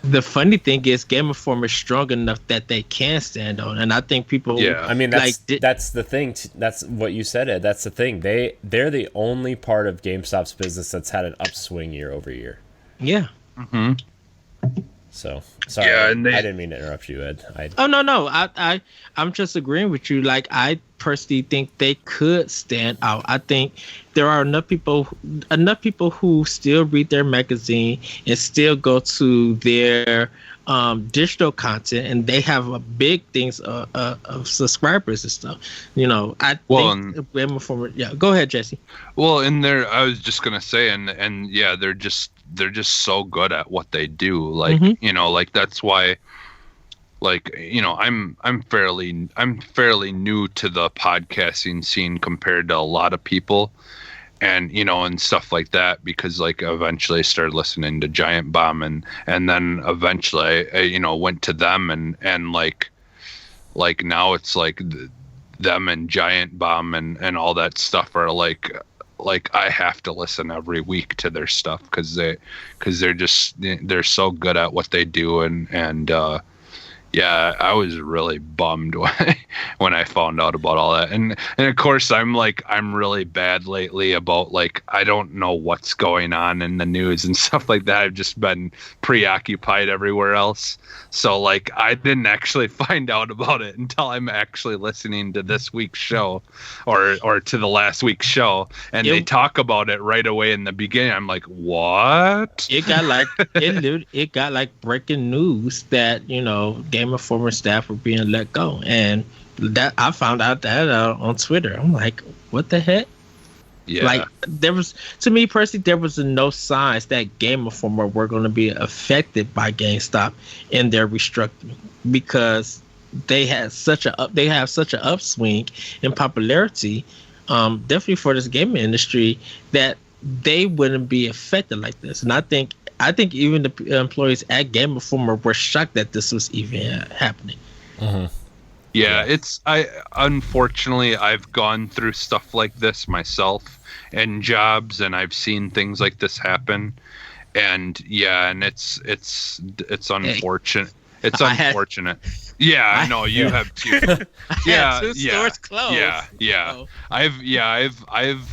The funny thing is, Game Informer is strong enough that they can stand on, and I think people. Yeah, I mean that's the thing. That's what you said, Ed. That's the thing. They're the only part of GameStop's business that's had an upswing year over year. Yeah. So sorry, I didn't mean to interrupt you, Ed. Oh no, I'm just agreeing with you. Like, I personally think they could stand out. I think there are enough people who still read their magazine and still go to their digital content, and they have a big things of subscribers and stuff. I think Game Informer. Yeah, go ahead, Jesse. Well, in there, I was just gonna say, and yeah, they're just so good at what they do. Like, like that's why. Like, I'm fairly new to the podcasting scene compared to a lot of people, and and stuff like that, because like eventually I started listening to Giant Bomb, and then eventually I went to them, and like now it's like them and Giant Bomb and all that stuff are like I have to listen every week to their stuff, because they're so good at what they do, and yeah, I was really bummed when I found out about all that. And of course I'm really bad lately about, like, I don't know what's going on in the news and stuff like that. I've just been preoccupied everywhere else. So like, I didn't actually find out about it until I'm actually listening to this week's show or to the last week's show. And they talk about it right away in the beginning. I'm like, what? It got like breaking news that, Game Informer staff were being let go, and that I found out that on Twitter. I'm like, what the heck? Yeah. Like, to me personally, there was no signs that Game Informer were going to be affected by GameStop in their restructuring, because they have such an upswing in popularity, definitely for this gaming industry, that they wouldn't be affected like this. And I think even the employees at Game Informer were shocked that this was even happening. Yeah, unfortunately, I've gone through stuff like this myself in jobs, and I've seen things like this happen. And yeah, and it's unfortunate. It's unfortunate. I know you have too. Yeah, two stores closed. Yeah. So. I've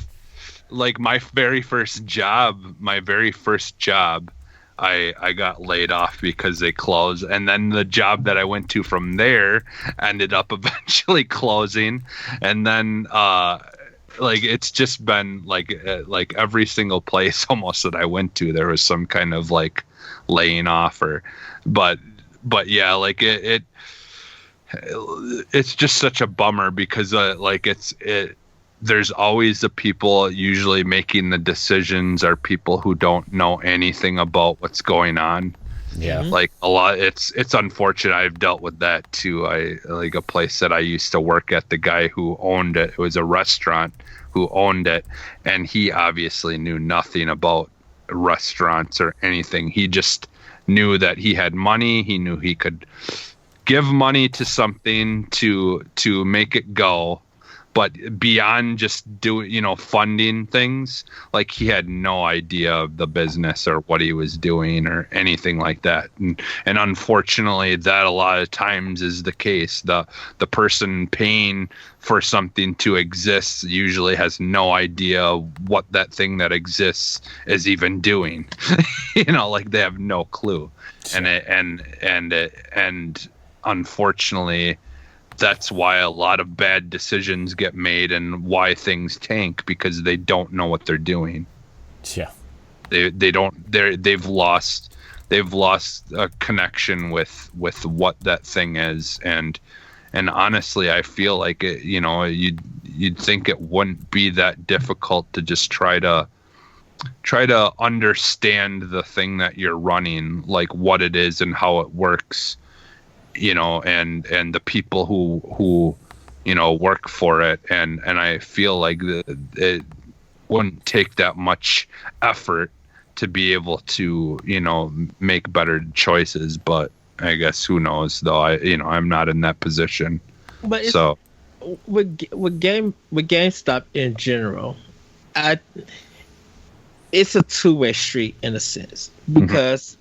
like my very first job I got laid off because they closed, and then the job that I went to from there ended up eventually closing, and then like it's just been like every single place almost that I went to, there was some kind of like laying off but yeah, like it's just such a bummer because like there's always the people usually making the decisions are people who don't know anything about what's going on. Yeah. Like a lot, it's unfortunate. I've dealt with that too. I like a place that I used to work at, the guy who owned it was a restaurant who owned it, and he obviously knew nothing about restaurants or anything. He just knew that he had money. He knew he could give money to something to make it go, but beyond just funding things, like he had no idea of the business or what he was doing or anything like that. And unfortunately, that a lot of times is the case. The person paying for something to exist usually has no idea what that thing that exists is even doing. Like they have no clue. And unfortunately, that's why a lot of bad decisions get made and why things tank, because they don't know what they're doing. Yeah. They've lost a connection with what that thing is. And honestly, I feel like you'd think it wouldn't be that difficult to just try to understand the thing that you're running, like what it is and how it works. And the people who work for it, and I feel like it wouldn't take that much effort to be able to make better choices. But I guess who knows, though. I'm not in that position. But so with GameStop in general, it's a two-way street in a sense, because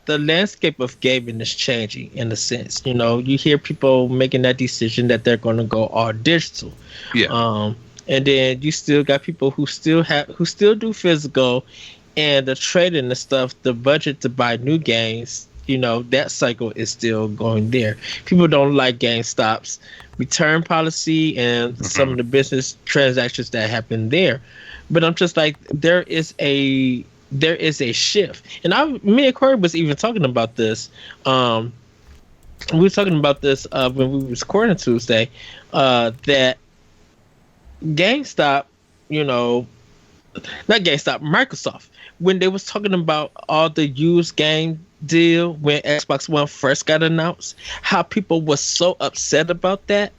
the landscape of gaming is changing in a sense. You hear people making that decision that they're going to go all digital. Yeah. And then you still got people who still do physical, and the trading and stuff, the budget to buy new games, that cycle is still going there. People don't like GameStop's return policy and some of the business transactions that happen there. But I'm just like, there is a shift. And me and Corey was even talking about this. We were talking about this when we was recording Tuesday, that GameStop, not GameStop, Microsoft, when they was talking about all the used game deal when Xbox One first got announced, how people were so upset about that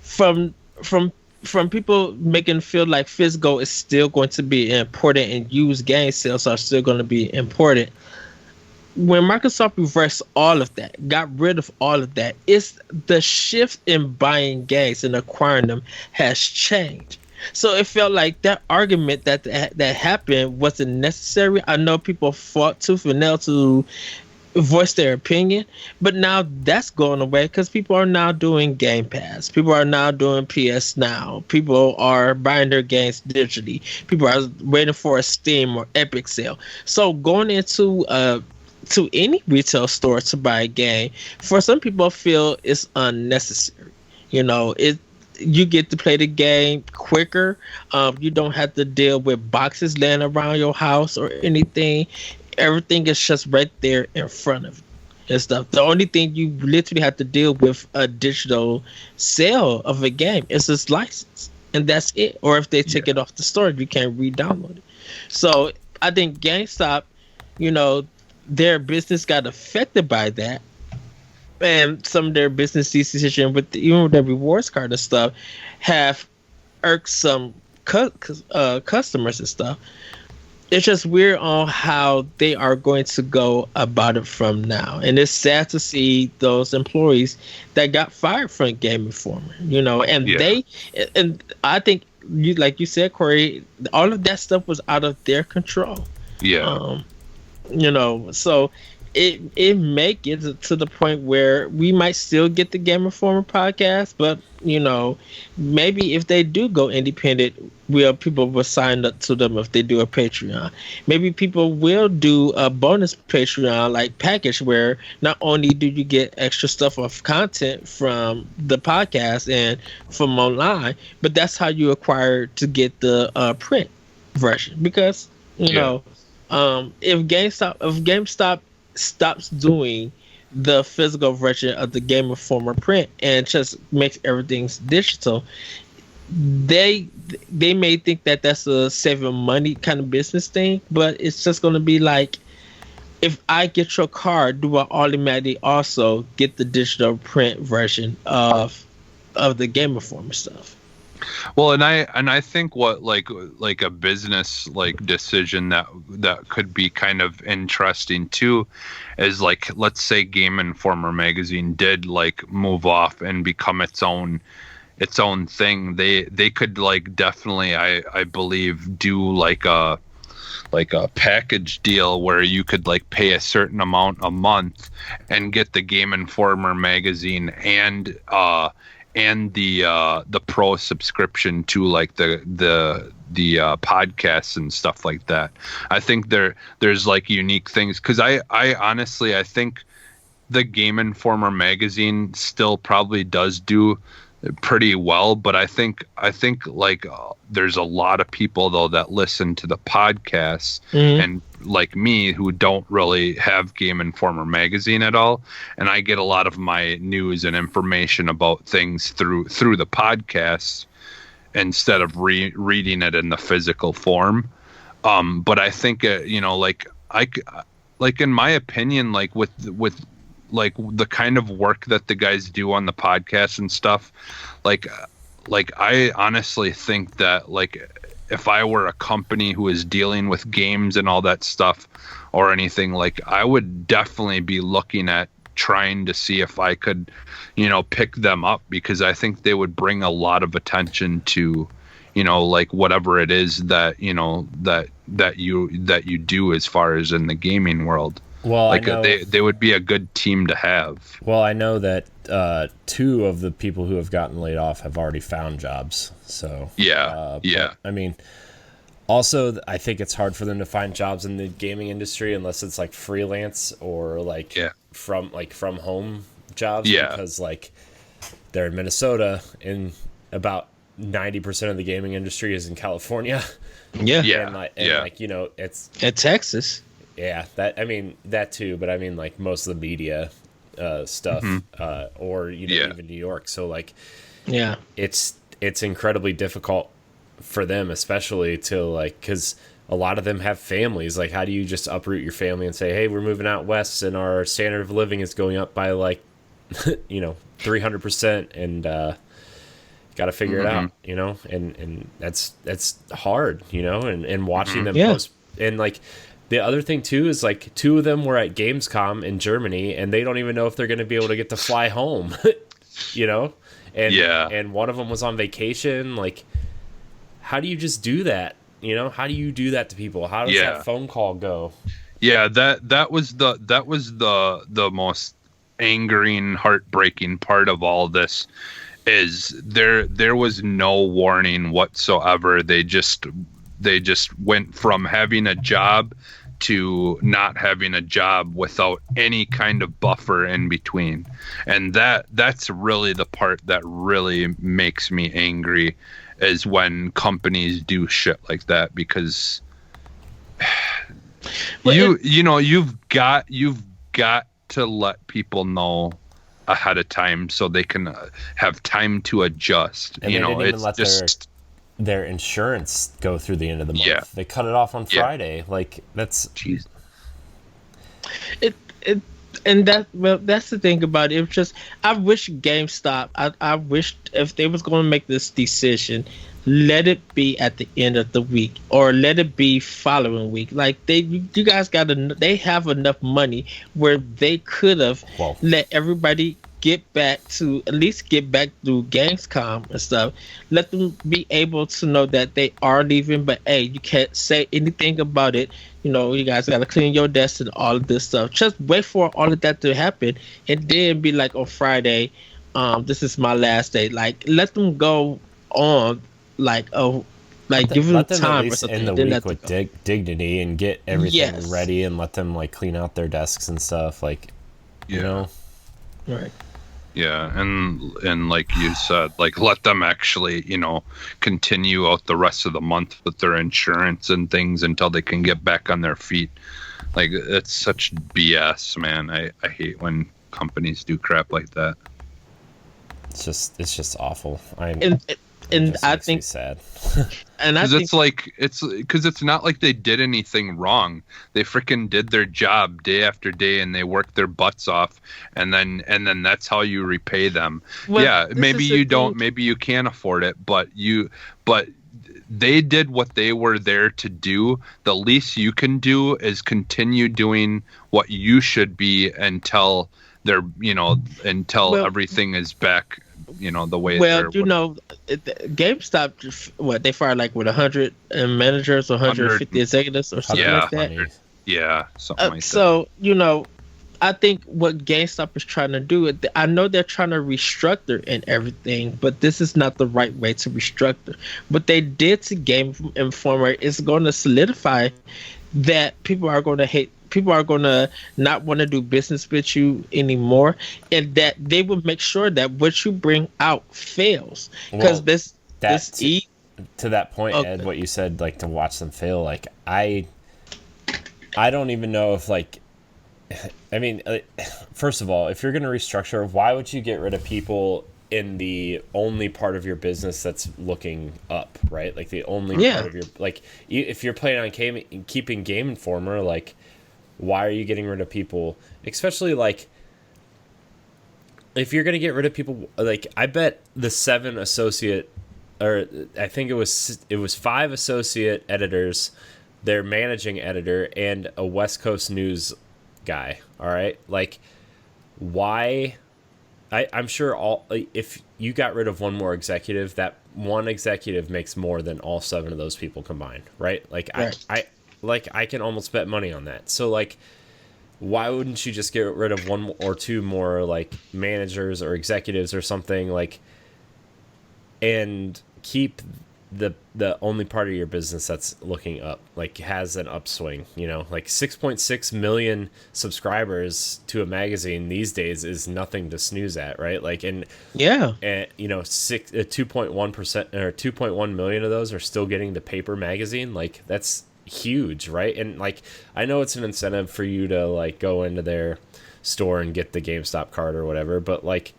from people making feel like physical is still going to be important and used game sales are still going to be important. When Microsoft reversed all of that, got rid of all of that, it's the shift in buying games and acquiring them has changed. So it felt like that argument that happened wasn't necessary. I know people fought tooth and nail to voice their opinion, but now that's going away because people are now doing Game Pass. People are now doing PS Now. People are buying their games digitally. People are waiting for a Steam or Epic sale. So going into to any retail store to buy a game, for some people feel it's unnecessary. You get to play the game quicker. You don't have to deal with boxes laying around your house or anything. Everything is just right there in front of you and stuff. The only thing you literally have to deal with a digital sale of a game is its license, and that's it. Or if they take it off the store, you can't re-download it. So I think GameStop, their business got affected by that, and some of their business decisions with their rewards card and stuff have irked some customers and stuff. It's just weird on how they are going to go about it from now. And it's sad to see those employees that got fired from Game Informer, and I think like you said, Corey, all of that stuff was out of their control. Yeah. So it may get to the point where we might still get the Game Informer podcast, but maybe if they do go independent, people will sign up to them if they do a Patreon. Maybe people will do a bonus Patreon like package where not only do you get extra stuff of content from the podcast and from online, but that's how you acquire to get the print version. Because if GameStop stops doing the physical version of the Game Informer print and just makes everything digital, they may think that that's a saving money kind of business thing, but it's just going to be like, if I get your card, do I automatically also get the digital print version of the Game Informer stuff? Well, and I think what like a business decision that could be kind of interesting too is, like, let's say Game Informer magazine did move off and become its own thing. They could definitely I believe do a package deal where you could pay a certain amount a month and get the Game Informer magazine and the pro subscription to the podcasts and stuff like that. I think there's unique things, because I honestly I think the Game Informer magazine still probably does do pretty well, but I think there's a lot of people though that listen to the podcasts and like me who don't really have Game Informer magazine at all, and I get a lot of my news and information about things through the podcasts instead of reading it in the physical form. But I think in my opinion, with the kind of work that the guys do on the podcast and stuff, I honestly think that if I were a company who is dealing with games and all that stuff or anything, I would definitely be looking at trying to see if I could, pick them up, because I think they would bring a lot of attention to, whatever it is that, that you do as far as in the gaming world. Well, I know, they would be a good team to have. Well, I know that 2 of the people who have gotten laid off have already found jobs. So but, I mean, also I think it's hard for them to find jobs in the gaming industry unless it's freelance or from home jobs. Because they're in Minnesota and about 90% of the gaming industry is in California. It's at Texas. Yeah, that too, but most of the media stuff, or even New York. So it's incredibly difficult for them, especially to because a lot of them have families. How do you just uproot your family and say, hey, we're moving out west and our standard of living is going up by 300%, and got to figure it out, and that's hard, and watching them post, and the other thing too is 2 of them were at Gamescom in Germany, and they don't even know if they're going to be able to get to fly home, and one of them was on vacation. How do you just do that? How do you do that to people? How does that phone call go? Yeah, that was the most angering, heartbreaking part of all this. Is there was no warning whatsoever. They just went from having a job to not having a job without any kind of buffer in between. And that's really the part that really makes me angry, is when companies do shit like that, because you've got to let people know ahead of time so they can have time to adjust. And they didn't even let their insurance go through the end of the month. Yeah. They cut it off on Friday. That's jeez. That's the thing about it. It's just, I wish GameStop, I wish if they was going to make this decision, let it be at the end of the week or let it be following week. You guys they have enough money where they could have let everybody get back to Gamescom and stuff. Let them be able to know that they are leaving, but hey, you can't say anything about it. You know, you guys got to clean your desk and all of this stuff. Just wait for all of that to happen, and then be like on Friday, this is my last day. Like, let them go on, like, give them time or something. End the week with dignity and get everything ready, and let them like clean out their desks and stuff. Like, you know, right? Yeah, and like you said, like let them actually, you know, continue out the rest of the month with their insurance and things until they can get back on their feet. Like, it's such BS, man. I hate when companies do crap like that. It's just awful. And I think sad. And I think it's not like they did anything wrong. They freaking did their job day after day, and they worked their butts off, and then that's how you repay them. Well, yeah, maybe you don't, maybe you can't afford it, but they did what they were there to do. The least you can do is continue doing what you should be until everything is back, you know, the way. Well, you know, GameStop, they fired like 100 managers or 150 executives or something like that. Yeah, something like that. So, you know, I think what GameStop is trying to do, I know they're trying to restructure and everything, but this is not the right way to restructure. What they did to Game Informer is going to solidify that people are going to hate. People are going to not want to do business with you anymore, and that they will make sure that what you bring out fails. Because to that point, okay. Ed, what you said, like to watch them fail, like I don't even know if like, I mean, first of all, if you're going to restructure, why would you get rid of people in the only part of your business that's looking up, right? Like the only part of your, like, if you're planning on keeping Game Informer, like, why are you getting rid of people? Especially like, if you're gonna get rid of people, like I bet the 7 associate, or I think it was 5 associate editors, their managing editor, and a West Coast news guy. All right, like why? I'm sure if you got rid of one more executive, that one executive makes more than all 7 of those people combined, right? Like right. I can almost bet money on that. So like, why wouldn't you just get rid of 1 or 2 more like managers or executives or something, like, and keep the only part of your business that's looking up, like has an upswing, you know, like 6.6 million subscribers to a magazine these days is nothing to snooze at, right? Like, and you know, 2.1% or 2.1 million of those are still getting the paper magazine. Like, that's huge, right? And like, I know it's an incentive for you to like go into their store and get the GameStop card or whatever, but like,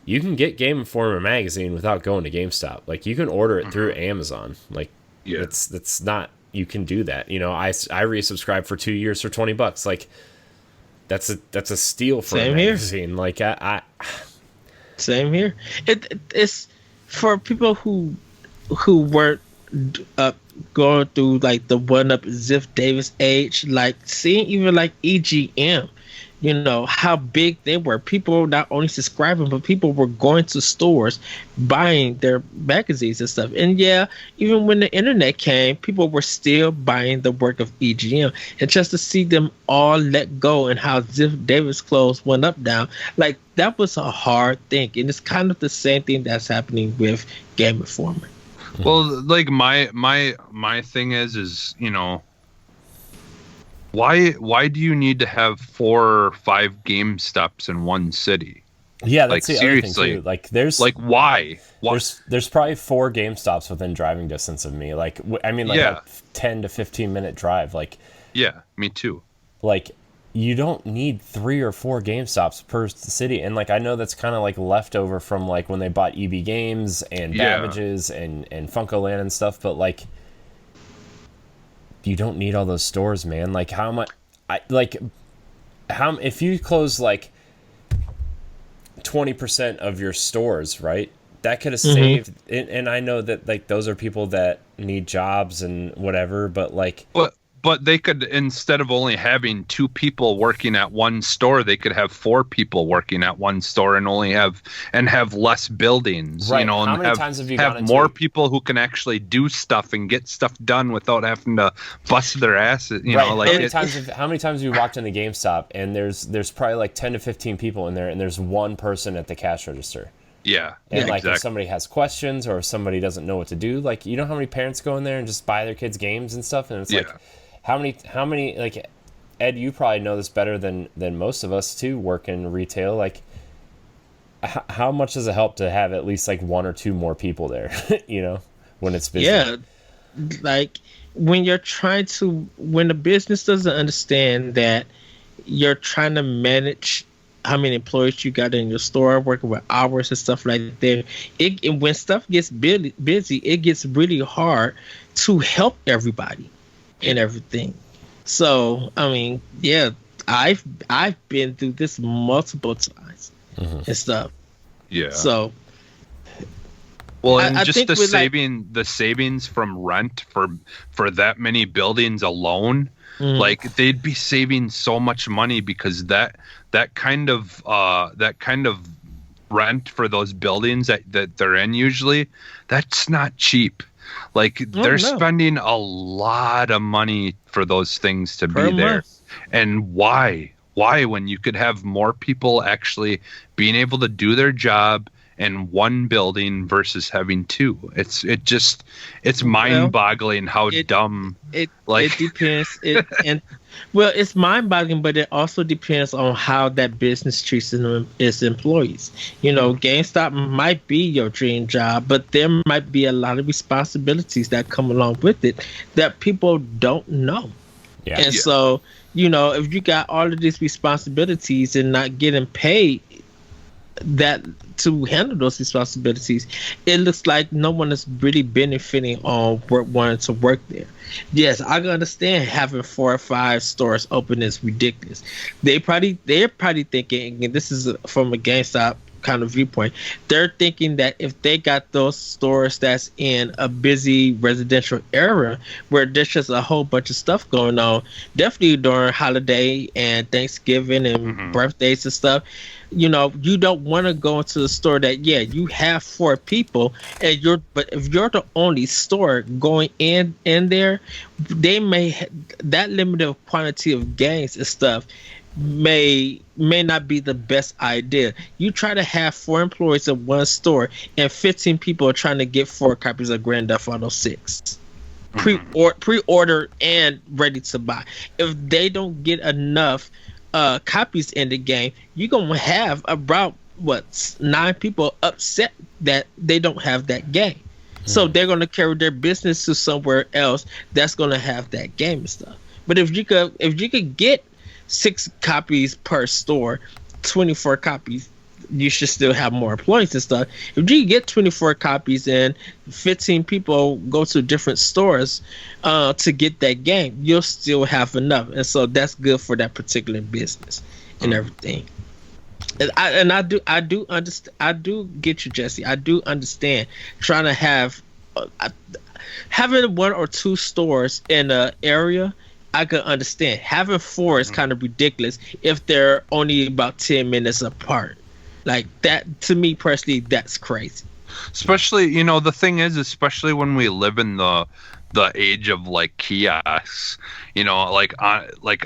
you can get Game Informer magazine without going to GameStop. Like, you can order it through Amazon. Like, it's not, you can do that. You know, I resubscribed for 2 years for $20. Like, that's a steal for a magazine. Here. Like, I same here. It's for people who weren't going through like the one up Ziff Davis age, like seeing even like EGM, you know, how big they were. People not only subscribing, but people were going to stores buying their magazines and stuff. And yeah, even when the internet came, people were still buying the work of EGM. And just to see them all let go and how Ziff Davis clothes went up down, like that was a hard thing. And it's kind of the same thing that's happening with Game Informer. Well, like my thing is, you know, why do you need to have 4 or 5 GameStops in one city? Yeah, that's like, the seriously, other thing too. Like, there's like why? There's probably 4 GameStops within driving distance of me. Like, I mean, like a 10 to 15 minute drive. Like, yeah, me too. Like, you don't need 3 or 4 GameStops per city. And like, I know that's kind of like leftover from like when they bought EB Games and Babbage's and FuncoLand and stuff. But like, you don't need all those stores, man. Like, how much? If you close like 20% of your stores, right? That could have saved. And I know that like those are people that need jobs and whatever. But like, but they could, instead of only having 2 people working at one store, they could have 4 people working at one store and have less buildings, Right. you know, How and many times have you have gone more into people who can actually do stuff and get stuff done without having to bust their asses, you right. know, like how many times have you walked in the GameStop and there's probably like 10 to 15 people in there and there's one person at the cash register. yeah. And like exactly. if somebody has questions or if somebody doesn't know what to do, like you know how many parents go in there and just buy their kids games and stuff, and it's like how many like Ed, you probably know this better than most of us too, work in retail. Like how much does it help to have at least like 1 or 2 more people there, you know, when it's busy? Yeah, like when the business doesn't understand that you're trying to manage how many employees you got in your store, working with hours and stuff like that. When stuff gets busy, it gets really hard to help everybody and everything. So, I mean, yeah, I've been through this multiple times and stuff. Yeah. So, well, and I just think the savings from rent for that many buildings alone, like they'd be saving so much money, because that kind of rent for those buildings that they're in usually, that's not cheap. Like they're spending a lot of money for those things to be there. And why when you could have more people actually being able to do their job in one building versus having 2? It's mind-boggling how dumb it depends. It's mind-boggling, but it also depends on how that business treats its employees. You know, GameStop might be your dream job, but there might be a lot of responsibilities that come along with it that people don't know. Yeah. And so, you know, if you got all of these responsibilities and not getting paid that to handle those responsibilities, it looks like no one is really benefiting on wanting to work there. Yes, I can understand having 4 or 5 stores open is ridiculous. They're probably thinking, and this is from a GameStop kind of viewpoint, they're thinking that if they got those stores that's in a busy residential area where there's just a whole bunch of stuff going on, definitely during holiday and Thanksgiving and birthdays and stuff, you know, you don't want to go into the store that, you have 4 people but if you're the only store going in there, they may that limited quantity of games and stuff may not be the best idea. You try to have 4 employees in one store and 15 people are trying to get 4 copies of Grand Theft Auto 6 pre-order and ready to buy. If they don't get enough copies in the game, you're gonna have about 9 people upset that they don't have that game. So they're gonna carry their business to somewhere else that's gonna have that game and stuff. But if you could get 6 copies per store, 24 copies, you should still have more employees and stuff. If you get 24 copies and 15 people go to different stores to get that game, you'll still have enough. And so that's good for that particular business and everything. And I do understand. I do get you, Jesse. I do understand trying to have having 1 or 2 stores in an area. I could understand. Having 4 is kind of ridiculous if they're only about 10 minutes apart. Like that, to me personally, that's crazy. Especially, you know, the thing is, especially when we live in the age of like kiosks, you know, like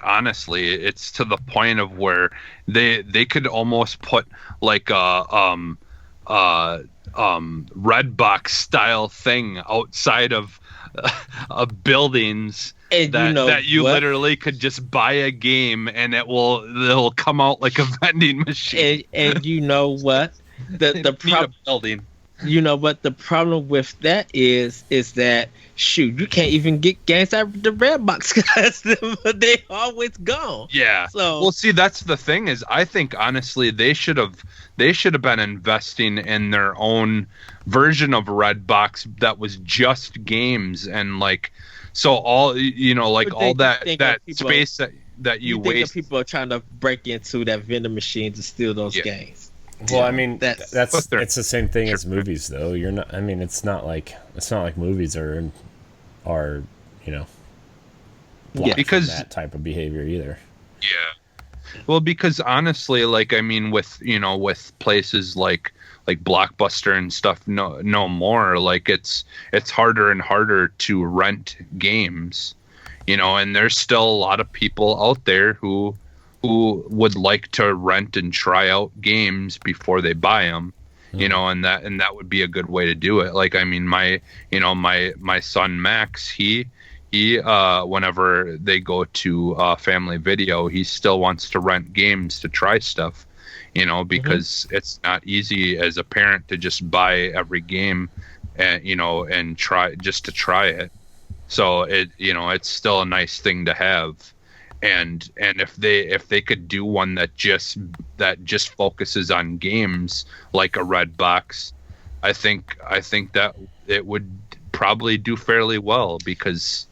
honestly, it's to the point of where they could almost put like a red box style thing outside of buildings. And that you literally could just buy a game and it'll come out like a vending machine. And you know what? The building. You know what the problem with that is that shoot, you can't even get games out of the red box because they always gone. Yeah. So well, see, that's the thing is, I think honestly they should have been investing in their own version of Redbox that was just games and like. So all, you know, like all that space that you waste. People are trying to break into that vending machine to steal those games. Well, I mean, it's the same thing as movies, though. You're not. I mean, it's not like movies are, you know, block because from that type of behavior either. Yeah. Well, because honestly, like, I mean, with places like Blockbuster and stuff, no more. Like, it's harder and harder to rent games, and there's still a lot of people out there who would like to rent and try out games before they buy them. And that would be a good way to do it. Like, I mean, my son Max, he whenever they go to Family Video, he still wants to rent games to try stuff, because it's not easy as a parent to just buy every game and try it. So it's still a nice thing to have. And if they could do one that just focuses on games, like a Red Box, I think that it would probably do fairly well, because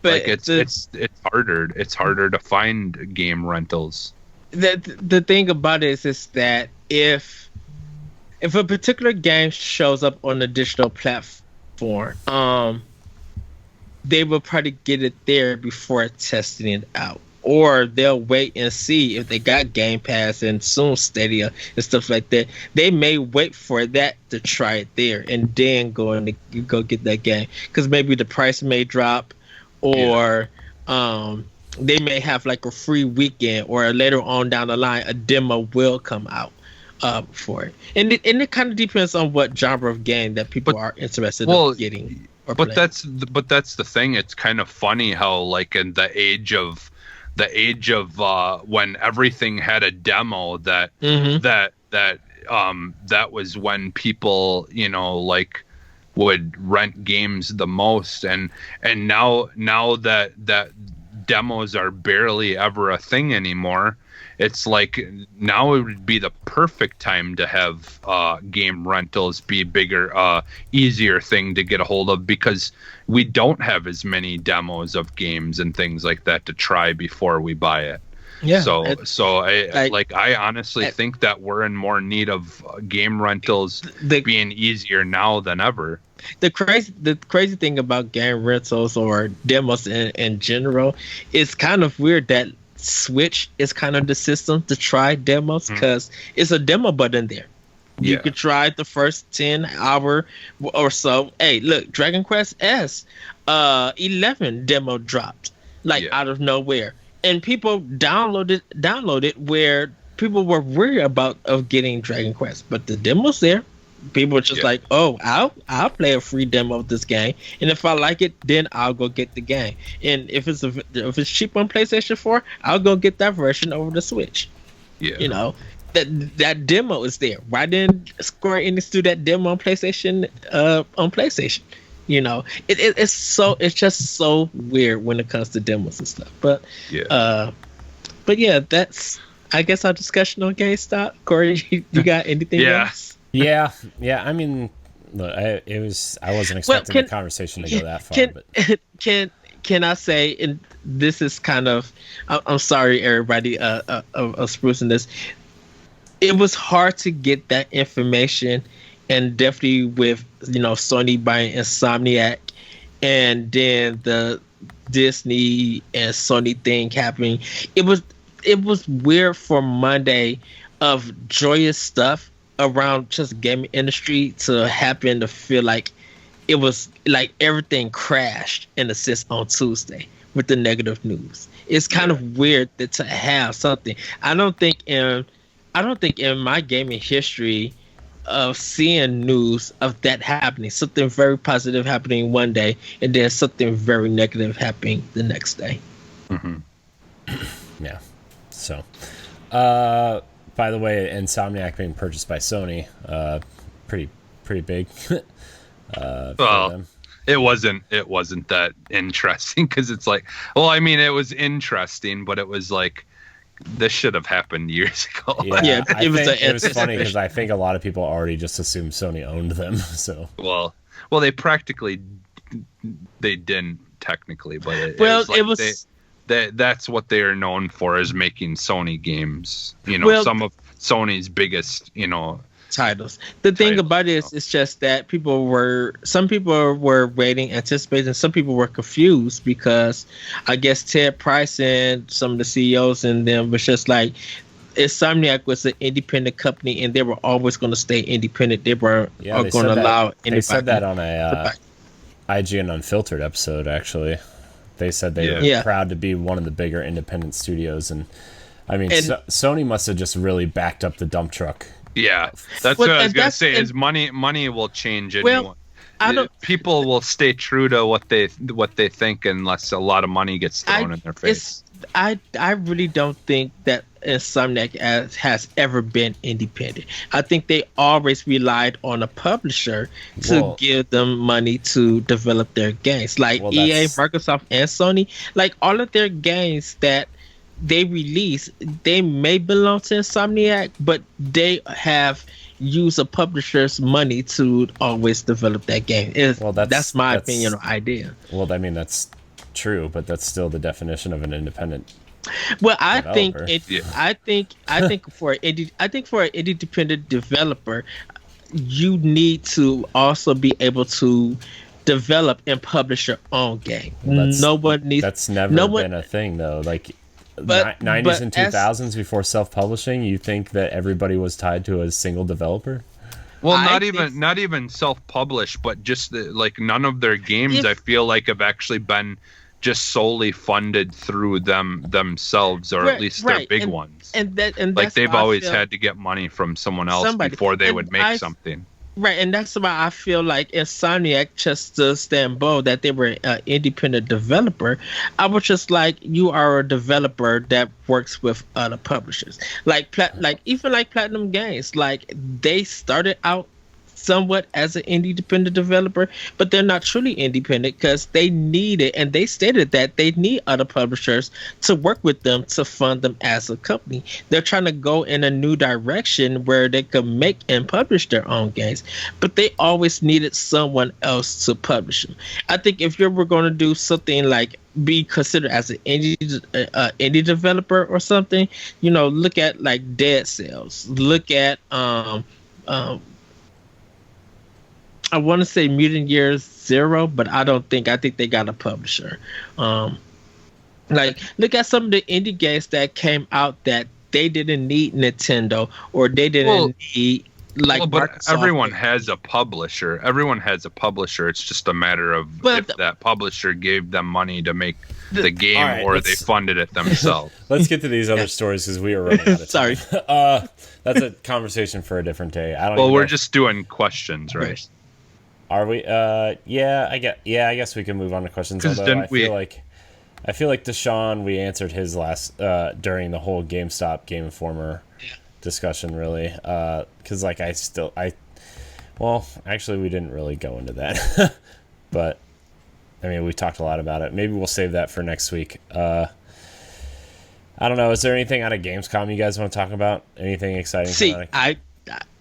it's harder to find game rentals. The thing about it is that if a particular game shows up on a digital platform, they will probably get it there before testing it out. Or they'll wait and see if they got Game Pass and soon Stadia and stuff like that. They may wait for that to try it there and then go get that game, because maybe the price may drop, or they may have like a free weekend, or later on down the line a demo will come out for it. And it kind of depends on what genre of game that people are interested in getting. But that's the thing. It's kind of funny how, like, in the age of when everything had a demo, that was when people like would rent games the most, and now that demos are barely ever a thing anymore. It's like now it would be the perfect time to have game rentals be bigger, easier thing to get a hold of, because we don't have as many demos of games and things like that to try before we buy it. Yeah. So I honestly think that we're in more need of game rentals being easier now than ever. The crazy thing about game rentals or demos in general, it's kind of weird that Switch is kind of the system to try demos, because it's a demo button there. You could try the first 10 hour or so. Hey, look, Dragon Quest S 11 demo dropped out of nowhere, and people downloaded where people were worried about getting Dragon Quest, but the demo's there. People are just like, oh, I'll play a free demo of this game, and if I like it, then I'll go get the game. And if it's cheap on PlayStation 4, I'll go get that version over the Switch. Yeah. That demo is there. Why didn't Square Enix do that demo on PlayStation? It's just so weird when it comes to demos and stuff. But that's, I guess, our discussion on GameStop. Corey, you got anything else? Yeah. I mean, look, I wasn't expecting the conversation to go that far. Can I say, and this is kind of, I'm sorry, everybody, of sprucing this. It was hard to get that information, and definitely with Sony buying Insomniac, and then the Disney and Sony thing happening. It was weird for Monday of joyous stuff around just gaming industry to happen to feel like it was like everything crashed in a sense on Tuesday with the negative news. It's kind of weird to have something. I don't think in my gaming history of seeing news of that happening, something very positive happening one day and then something very negative happening the next day. Yeah. So, by the way, Insomniac being purchased by Sony, pretty big. Well, it wasn't that interesting, because it's like, well, I mean, it was interesting, but it was like, this should have happened years ago. It was funny because I think a lot of people already just assumed Sony owned them. So well, they didn't technically, but that's what they are known for, is making Sony games. Some of Sony's biggest, titles. The thing about it is, it's just that some people were waiting, anticipating. Some people were confused because I guess Ted Price and some of the CEOs and them was just like, Insomniac was an independent company, and they were always going to stay independent. They weren't going to allow anybody. They said that on a IGN Unfiltered episode. Actually, they said they were proud to be one of the bigger independent studios, and I mean, Sony must have just really backed up the dump truck. Yeah, that's what I was gonna say. Is money will change anyone. People will stay true to what they think unless a lot of money gets thrown in their face. I really don't think that Insomniac has ever been independent. I think they always relied on a publisher to give them money to develop their games. Like EA, Microsoft, and Sony, like all of their games that they release, they may belong to Insomniac, but they have used a publisher's money to always develop that game. That's my opinion or idea. Well, I mean, that's true, but that's still the definition of an independent. Well, I think for an independent developer, you need to also be able to develop and publish your own game. That's never been a thing though. Like 90s and 2000s before self-publishing, you think that everybody was tied to a single developer? Well, not even self-published, but just like none of their games I feel like have actually been just solely funded through themselves, or at least their big ones. And like they've always had to get money from someone else before they would make something. Right, and that's why I feel like Insomniac, just to stand bold that they were an independent developer, I was just like, you are a developer that works with other publishers. Like Platinum Games, like they started out somewhat as an independent developer, but they're not truly independent because they needed, and they stated that they need other publishers to work with them to fund them as a company. They're trying to go in a new direction where they can make and publish their own games, but they always needed someone else to publish them. I think if you were going to do something like be considered as an indie developer or something, look at like Dead Cells, look at I want to say Mutant Year Zero, but I think they got a publisher. Like, look at some of the indie games that came out that they didn't need Nintendo, or they didn't need but Microsoft. Everyone has a publisher. It's just a matter of if that publisher gave them money to make the game, or they funded it themselves. Let's get to these other stories because we are running out of time. Sorry. That's a conversation for a different day. We're just doing questions, right? Are we? I guess we can move on to questions. Although I feel like Deshaun, we answered his last during the whole GameStop Game Informer discussion, really. Because actually, we didn't really go into that. But I mean, we talked a lot about it. Maybe we'll save that for next week. I don't know. Is there anything out of Gamescom you guys want to talk about? Anything exciting?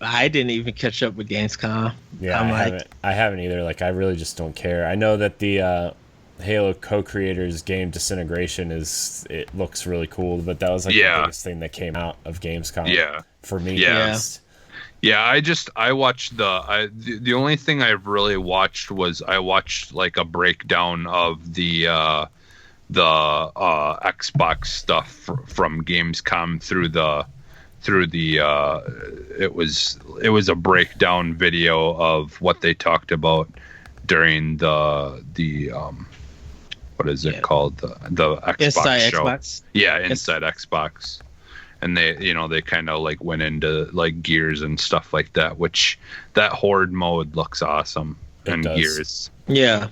I didn't even catch up with Gamescom. Yeah, I haven't either. Like, I really just don't care. I know that the Halo co-creators game Disintegration it looks really cool, but that was like the biggest thing that came out of Gamescom. Yeah, for me. Yeah, I watched the only thing I've really watched was I watched like a breakdown of the Xbox stuff from Gamescom through the it was a breakdown video of what they talked about during the what is it called, the Xbox Inside show. Xbox. Yeah, Inside Xbox. And they kind of like went into like Gears and stuff like that, which that Horde mode looks awesome. And Gears. Yeah.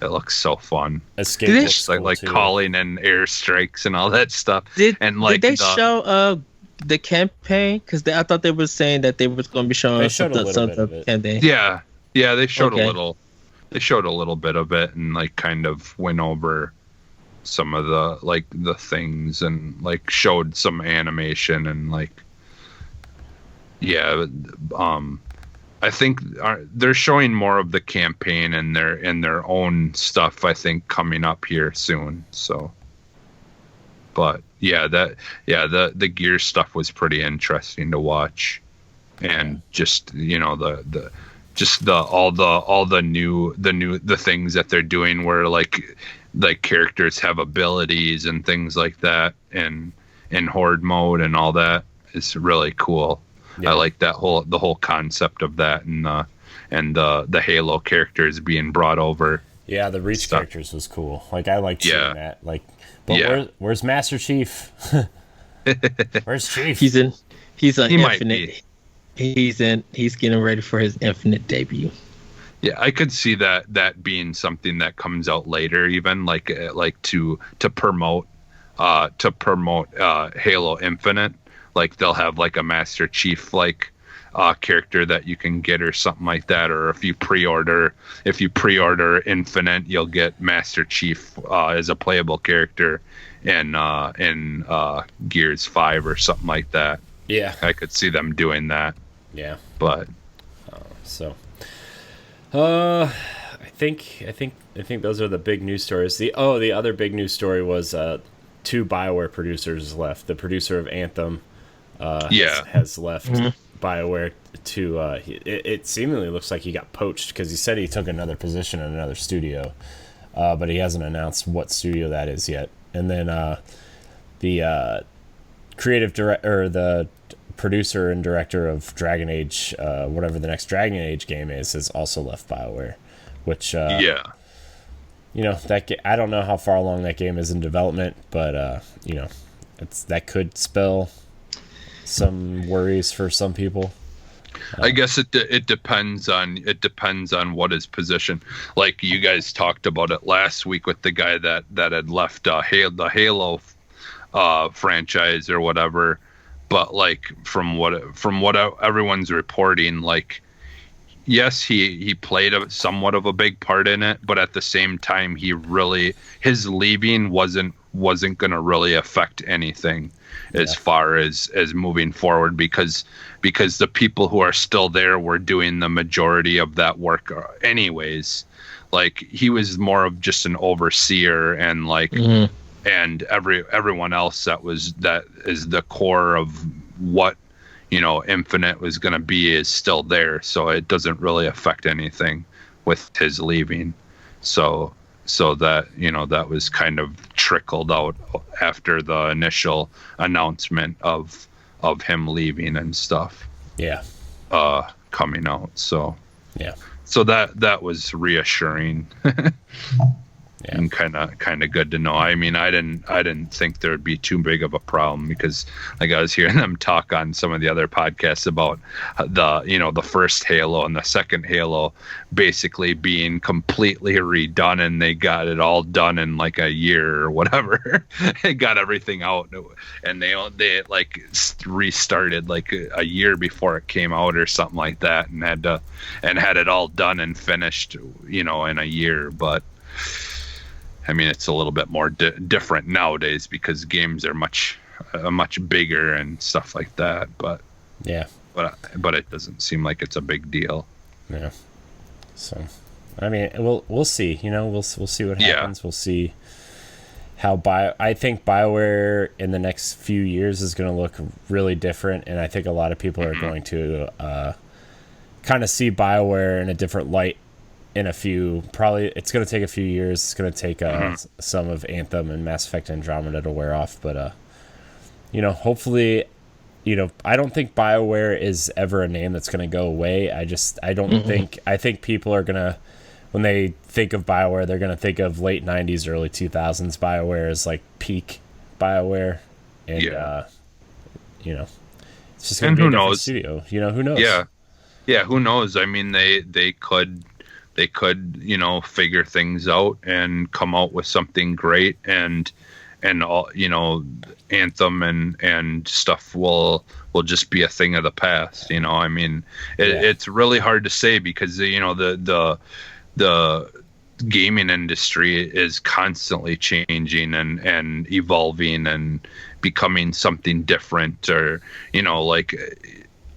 It looks so fun. Escape looks cool like calling in airstrikes and all that stuff. Did they show the campaign? Because I thought they were saying that they was going to be showing something of it. Campaign. Yeah, they showed a little. They showed a little bit of it and like kind of went over some of the things and like showed some animation and like I think they're showing more of the campaign and their own stuff, I think, coming up here soon. So, but the Gear stuff was pretty interesting to watch. and just all the new things that they're doing, where like characters have abilities and things like that, and in horde mode and all that is really cool. I like the whole concept of that, and the Halo characters being brought over. Yeah, the Reach characters was cool. Like, I liked seeing that. Like, but where's Master Chief? Where's Chief? He's on He Infinite. might be. He's getting ready for his Infinite debut. Yeah, I could see that being something that comes out later, even like to promote Halo Infinite. Like, they'll have like a Master Chief like character that you can get or something like that, or if you pre-order Infinite, you'll get Master Chief as a playable character in Gears 5 or something like that. Yeah, I could see them doing that. Yeah, but I think those are the big news stories. The other big news story was 2 BioWare producers left. The producer of Anthem has left BioWare to it seemingly looks like he got poached, because he said he took another position in another studio, but he hasn't announced what studio that is yet. And then the creative director, the producer and director of Dragon Age, whatever the next Dragon Age game is, has also left BioWare, which that I don't know how far along that game is in development, but that could spell some worries for some people. I guess it depends on what his position. Like, you guys talked about it last week with the guy that had left the Halo franchise or whatever. But like, from what everyone's reporting, like, yes, he played somewhat of a big part in it, but at the same time, his leaving wasn't going to really affect anything as far as moving forward, because the people who are still there were doing the majority of that work anyways. Like, he was more of just an overseer, and like, and everyone else that is the core of what Infinite was going to be is still there, so it doesn't really affect anything with his leaving. So that that was kind of trickled out after the initial announcement of him leaving and stuff. Coming out. So that was reassuring. And kind of good to know. I mean, I didn't think there would be too big of a problem, because like, I was hearing them talk on some of the other podcasts about the first Halo and the second Halo basically being completely redone, and they got it all done in like a year or whatever. They got everything out, and they like restarted like a year before it came out or something like that, and had it all done and finished in a year. But I mean, it's a little bit more different nowadays, because games are much bigger and stuff like that. But but it doesn't seem like it's a big deal. Yeah. So, I mean, we'll see. We'll see what happens. We'll see how I think BioWare in the next few years is going to look really different, and I think a lot of people are going to kind of see BioWare in a different light. Probably it's going to take a few years. It's going to take some of Anthem and Mass Effect Andromeda to wear off, but hopefully, I don't think BioWare is ever a name that's going to go away. I think people are going to, when they think of BioWare, they're going to think of late 90s, early 2000s BioWare as like peak BioWare, and it's just going to be a different studio. Who knows? Yeah, who knows? I mean, they could figure things out and come out with something great, and all, Anthem and stuff will just be a thing of the past. I mean, it's really hard to say, because the gaming industry is constantly changing and evolving and becoming something different, or like,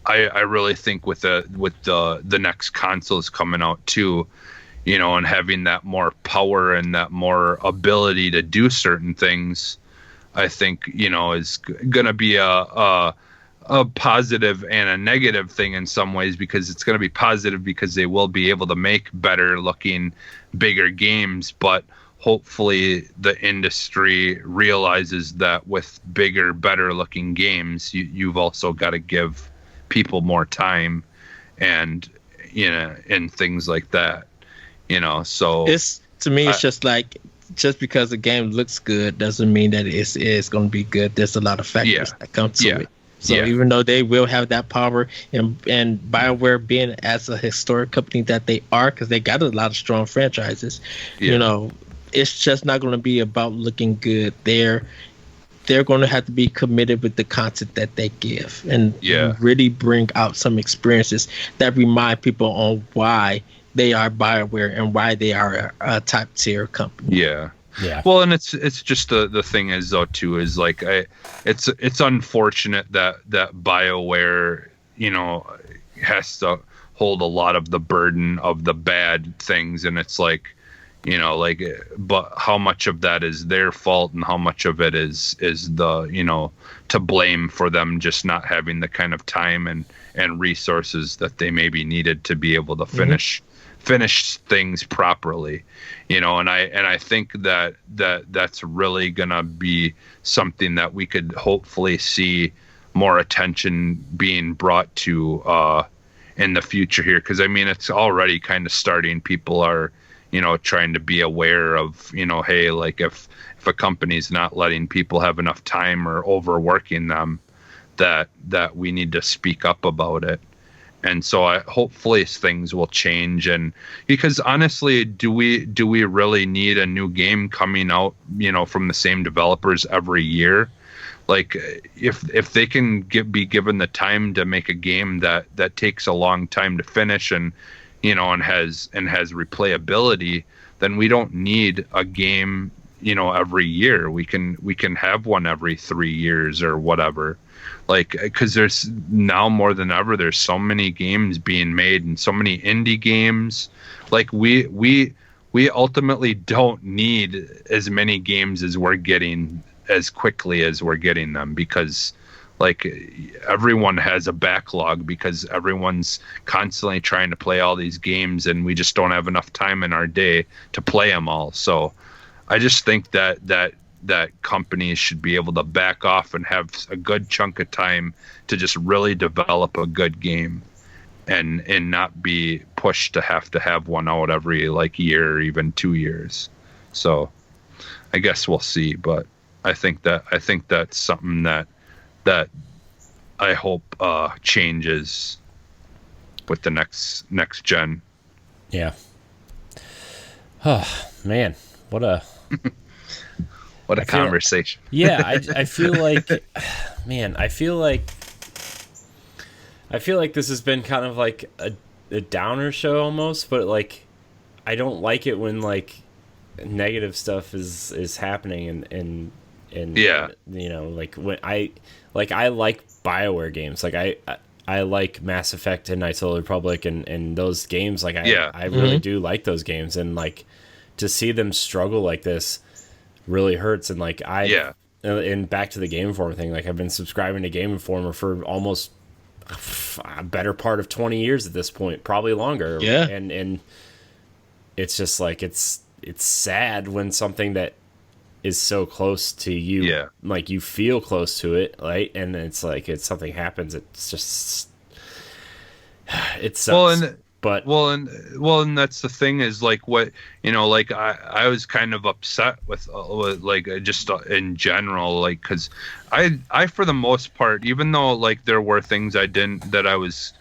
I really think with the next consoles coming out too, and having that more power and that more ability to do certain things, I think is gonna be a a positive and a negative thing in some ways, because it's going to be positive because they will be able to make better looking, bigger games, but hopefully the industry realizes that with bigger, better looking games, you've also got to give people more time and, and things like that, so it's, to me, it's just like, just because the game looks good doesn't mean that it's going to be good. There's a lot of factors that come to it. So even though they will have that power, and BioWare being as a historic company that they are, because they got a lot of strong franchises, it's just not going to be about looking good. They're going to have to be committed with the content that they give, and really bring out some experiences that remind people on why they are BioWare and why they are a top tier company. Yeah. Well, and it's just the thing is though too is like it's unfortunate that BioWare has to hold a lot of the burden of the bad things, and it's like but how much of that is their fault and how much of it is the to blame for them just not having the kind of time and resources that they maybe needed to be able to finish things properly, and I think that's really gonna be something that we could hopefully see more attention being brought to in the future here, because I mean it's already kind of starting. People are trying to be aware of hey, like if a company's not letting people have enough time or overworking them, that we need to speak up about it. And so hopefully things will change, and because honestly, do we really need a new game coming out, from the same developers every year? Like if they can be given the time to make a game that takes a long time to finish and has replayability, then we don't need a game, every year. We can have one every 3 years or whatever. Like, because there's now more than ever, there's so many games being made and so many indie games. Like we ultimately don't need as many games as we're getting as quickly as we're getting them, because like everyone has a backlog because everyone's constantly trying to play all these games, and we just don't have enough time in our day to play them all. So I just think that companies should be able to back off and have a good chunk of time to just really develop a good game, and not be pushed to have one out every like year or even 2 years. So I guess we'll see, but I think that's something that I hope changes with the next gen. Yeah. Oh man, what a what a conversation. I feel like, man, I feel like this has been kind of like a downer show almost, but like I don't like it when like negative stuff is happening and like when I like BioWare games, like I like Mass Effect and Knights of the Old Republic and those games, like I really do like those games, and like to see them struggle like this really hurts. And like and back to the Game Informer thing, like I've been subscribing to Game Informer for almost a better part of 20 years at this point, probably longer. And it's just like it's sad when something that is so close to you, like you feel close to it, right? And it's like it's something happens, it's just it sucks. And that's the thing is like what like I was kind of upset with like just in general, like because I for the most part, even though like there were things that I was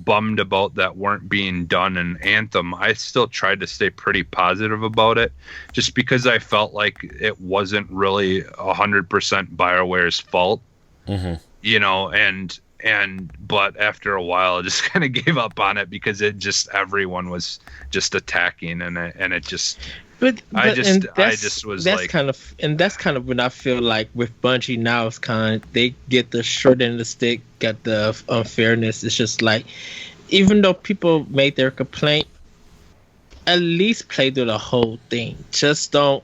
bummed about that weren't being done in Anthem, I still tried to stay pretty positive about it, just because I felt like it wasn't really 100% BioWare's fault. But after a while I just kind of gave up on it, because it just everyone was just attacking, and it just I just was that's like kind of, and that's kind of when I feel like with Bungie now, it's kind of they get the short end of the stick, got the unfairness. It's just like, even though people made their complaint, at least play through the whole thing. Just don't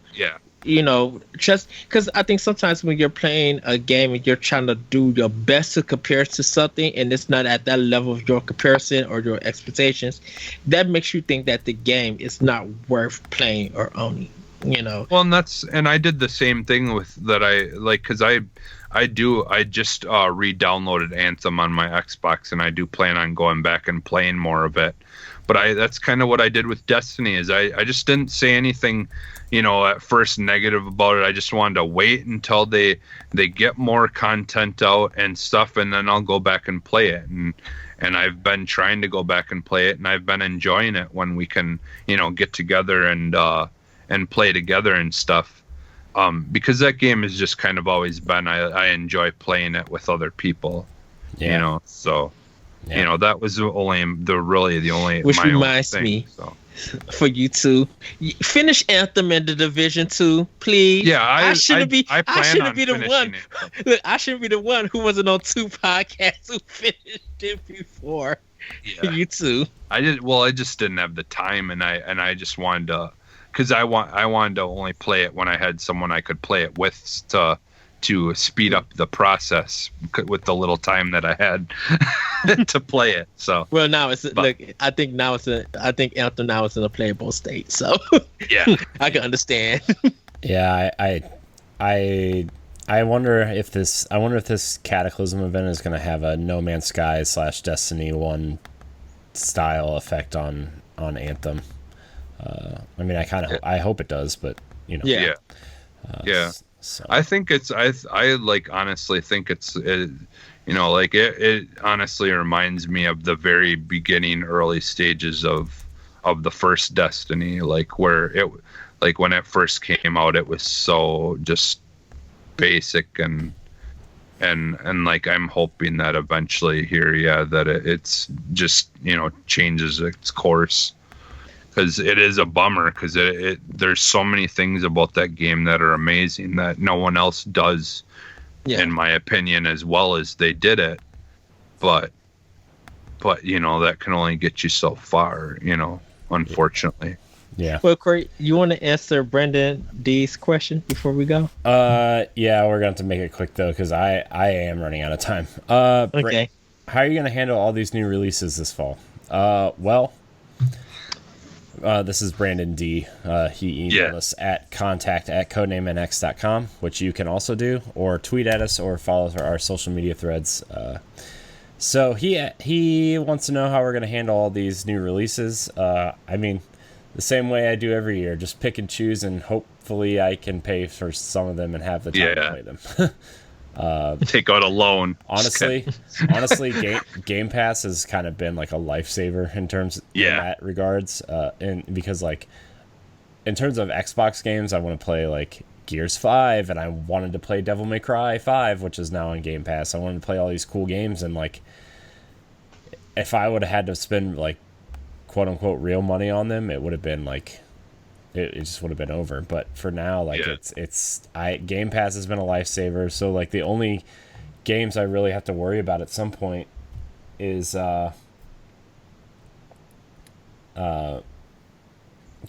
just because I think sometimes when you're playing a game and you're trying to do your best to compare to something and it's not at that level of your comparison or your expectations, that makes you think that the game is not worth playing or owning. Well, and I did the same thing with that. Because I just re-downloaded Anthem on my Xbox, and I do plan on going back and playing more of it. But that's kind of what I did with Destiny. Is I just didn't say anything, at first negative about it. I just wanted to wait until they get more content out and stuff, and then I'll go back and play it. And I've been trying to go back and play it, and I've been enjoying it when we can, get together and play together and stuff. Because that game has just kind of always been, I enjoy playing it with other people, so, that was the only, which reminds me, for you to finish Anthem in the Division 2, please. Yeah, I shouldn't be the one. Look, I shouldn't be the one who wasn't on 2 podcasts who finished it before. Yeah. You too. I just didn't have the time, and I just wanted to, because I wanted to only play it when I had someone I could play it with to speed up the process with the little time that I had to play it. So well, now I think Anthem now is in a playable state. So yeah, I can understand. Yeah, I wonder if this Cataclysm event is going to have a No Man's Sky / Destiny 1 style effect on Anthem. I mean, I hope it does, but Yeah. So. I think I honestly think it honestly reminds me of the very beginning, early stages of the first Destiny, where it, when it first came out, it was so just basic and I'm hoping that eventually here, that it's just, changes its course. Because it is a bummer, because there's so many things about that game that are amazing that no one else does, in my opinion, as well as they did it. But that can only get you so far, unfortunately. Yeah. Well, Corey, you want to answer Brendan D's question before we go? Yeah, we're going to have to make it quick, though, because I am running out of time. Okay. How are you going to handle all these new releases this fall? This is Brandon D. He emailed us at contact@codenamenx.com, which you can also do, or tweet at us, or follow our social media threads. So he wants to know how we're going to handle all these new releases. I mean, the same way I do every year, just pick and choose, and hopefully I can pay for some of them and have the time to play them. Take out a loan. Honestly, Game Pass has kind of been like a lifesaver in that regards. And because in terms of Xbox games, I want to play Gears 5, and I wanted to play Devil May Cry 5, which is now on Game Pass. I wanted to play all these cool games, and if I would have had to spend quote unquote real money on them, it would have been it just would have been over. But for now, Game Pass has been a lifesaver. So the only games I really have to worry about at some point is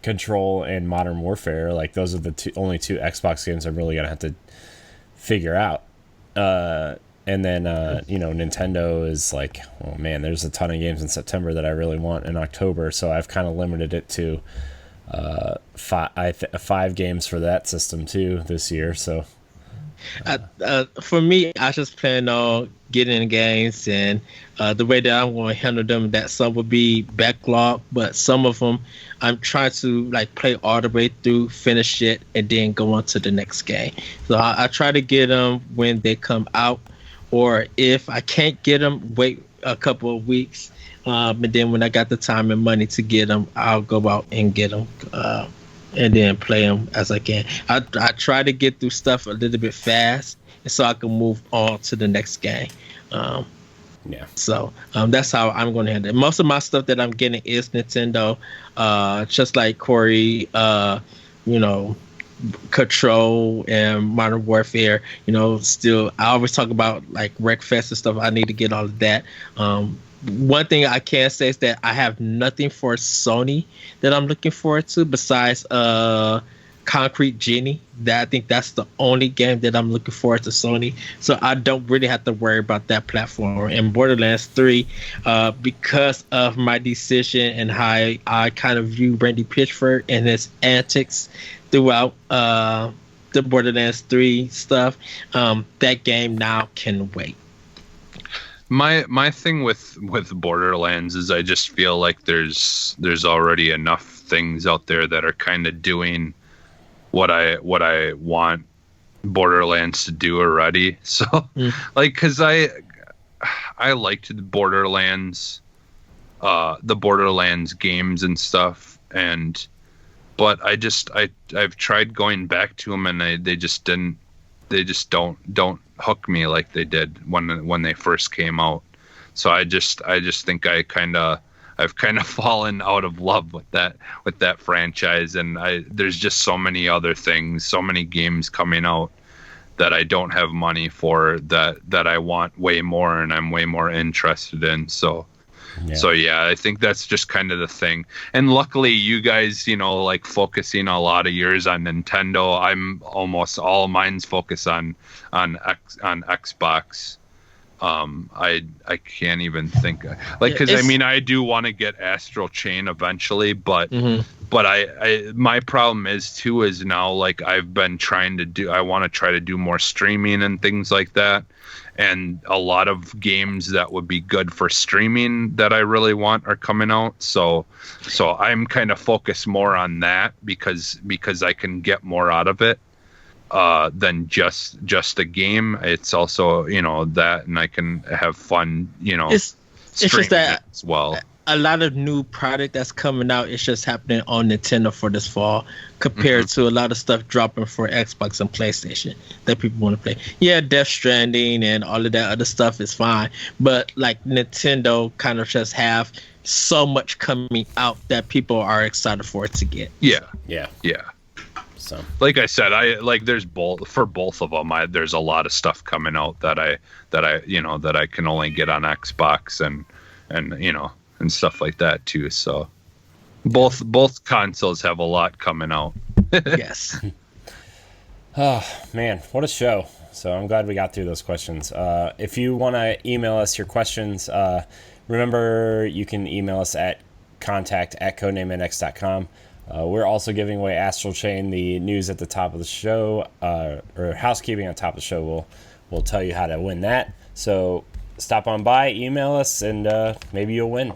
Control and Modern Warfare. Those are the only two Xbox games I'm really gonna have to figure out. And then Nintendo is oh man, there's a ton of games in September that I really want in October. So I've kind of limited it to 5 games for that system too this year. So for me, I just plan on getting games, and the way that I'm going to handle them, that some will be backlog, but some of them I'm trying to play all the way through, finish it, and then go on to the next game. So I try to get them when they come out, or if I can't get them, wait a couple of weeks. And then when I got the time and money to get them, I'll go out and get them, and then play them as I can. I try to get through stuff a little bit fast, so I can move on to the next game. So that's how I'm going to handle it. Most of my stuff that I'm getting is Nintendo, just like Corey, Control and Modern Warfare. Still, I always talk about Wreckfest and stuff. I need to get all of that. One thing I can say is that I have nothing for Sony that I'm looking forward to besides Concrete Genie. I think that's the only game that I'm looking forward to Sony. So I don't really have to worry about that platform. And Borderlands 3, because of my decision and how I kind of view Randy Pitchford and his antics throughout the Borderlands 3 stuff, that game now can wait. My thing with Borderlands is I just feel like there's already enough things out there that are kind of doing what I want Borderlands to do already. So like, because I liked the Borderlands games and stuff, but I've tried going back to them and they just don't hook me like they did when they first came out. So I just think I've kind of fallen out of love with that franchise, and there's just so many other things, so many games coming out that I don't have money for that I want way more and I'm way more interested in. So yeah, I think that's just kind of the thing. And luckily you guys, like focusing a lot of yours on Nintendo, I'm almost all mine's focused on Xbox. I can't even think, like, because I do want to get Astral Chain eventually, but I my problem is now, like, I've been I want to try to do more streaming and things like that, and a lot of games that would be good for streaming that I really want are coming out. So I'm kind of focused more on that because I can get more out of it than just a game. It's also, that, and I can have fun, it's just that as well. A lot of new product that's coming out is just happening on Nintendo for this fall compared to a lot of stuff dropping for Xbox and PlayStation that people want to play. Yeah, Death Stranding and all of that other stuff is fine, but like Nintendo kind of just have so much coming out that people are excited for it to get. Yeah. So, like I said, there's both of them. There's a lot of stuff coming out that I can only get on Xbox and stuff like that too. So both consoles have a lot coming out. Yes. Oh man, what a show. So I'm glad we got through those questions. If you want to email us your questions, remember you can email us at contact@codenamenx.com. We're also giving away Astral Chain. The news at the top of the show, or housekeeping on top of the show, will tell you how to win that. So stop on by, email us, and maybe you'll win.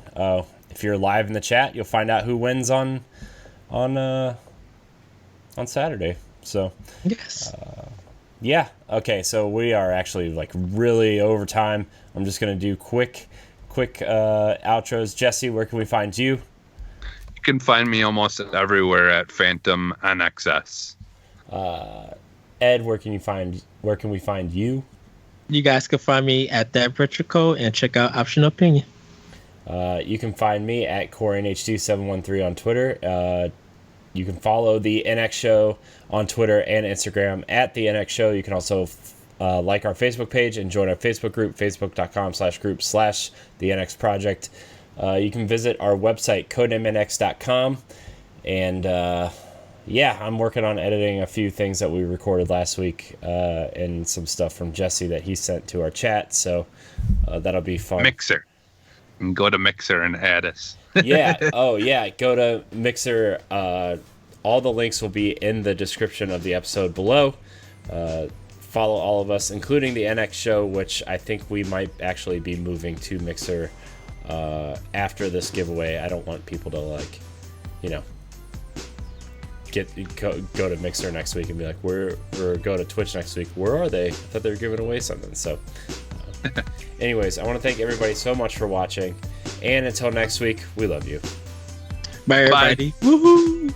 If you're live in the chat, you'll find out who wins on Saturday. So yes. Yeah. Okay. So we are actually like really over time. I'm just gonna do quick outros. Jesse, where can we find you? You can find me almost everywhere at Phantom NXS. Ed, where can we find you? You guys can find me at that retro code and check out Optional Opinion. You can find me at CorianH2713 on Twitter. You can follow the NX Show on Twitter and Instagram at the NX Show. You can also like our Facebook page and join our Facebook group, facebook.com/group/the NX Project. You can visit our website, codenamenx.com. And I'm working on editing a few things that we recorded last week and some stuff from Jesse that he sent to our chat. So that'll be fun. Mixer. And go to Mixer and add us. Yeah. Oh, yeah. Go to Mixer. All the links will be in the description of the episode below. Follow all of us, including the NX Show, which I think we might actually be moving to Mixer after this giveaway. I don't want people to go to Mixer next week and be like, we're go to Twitch next week. Where are they? I thought they were giving away something. So anyways, I want to thank everybody so much for watching, and until next week, we love you. Bye everybody. Woohoo!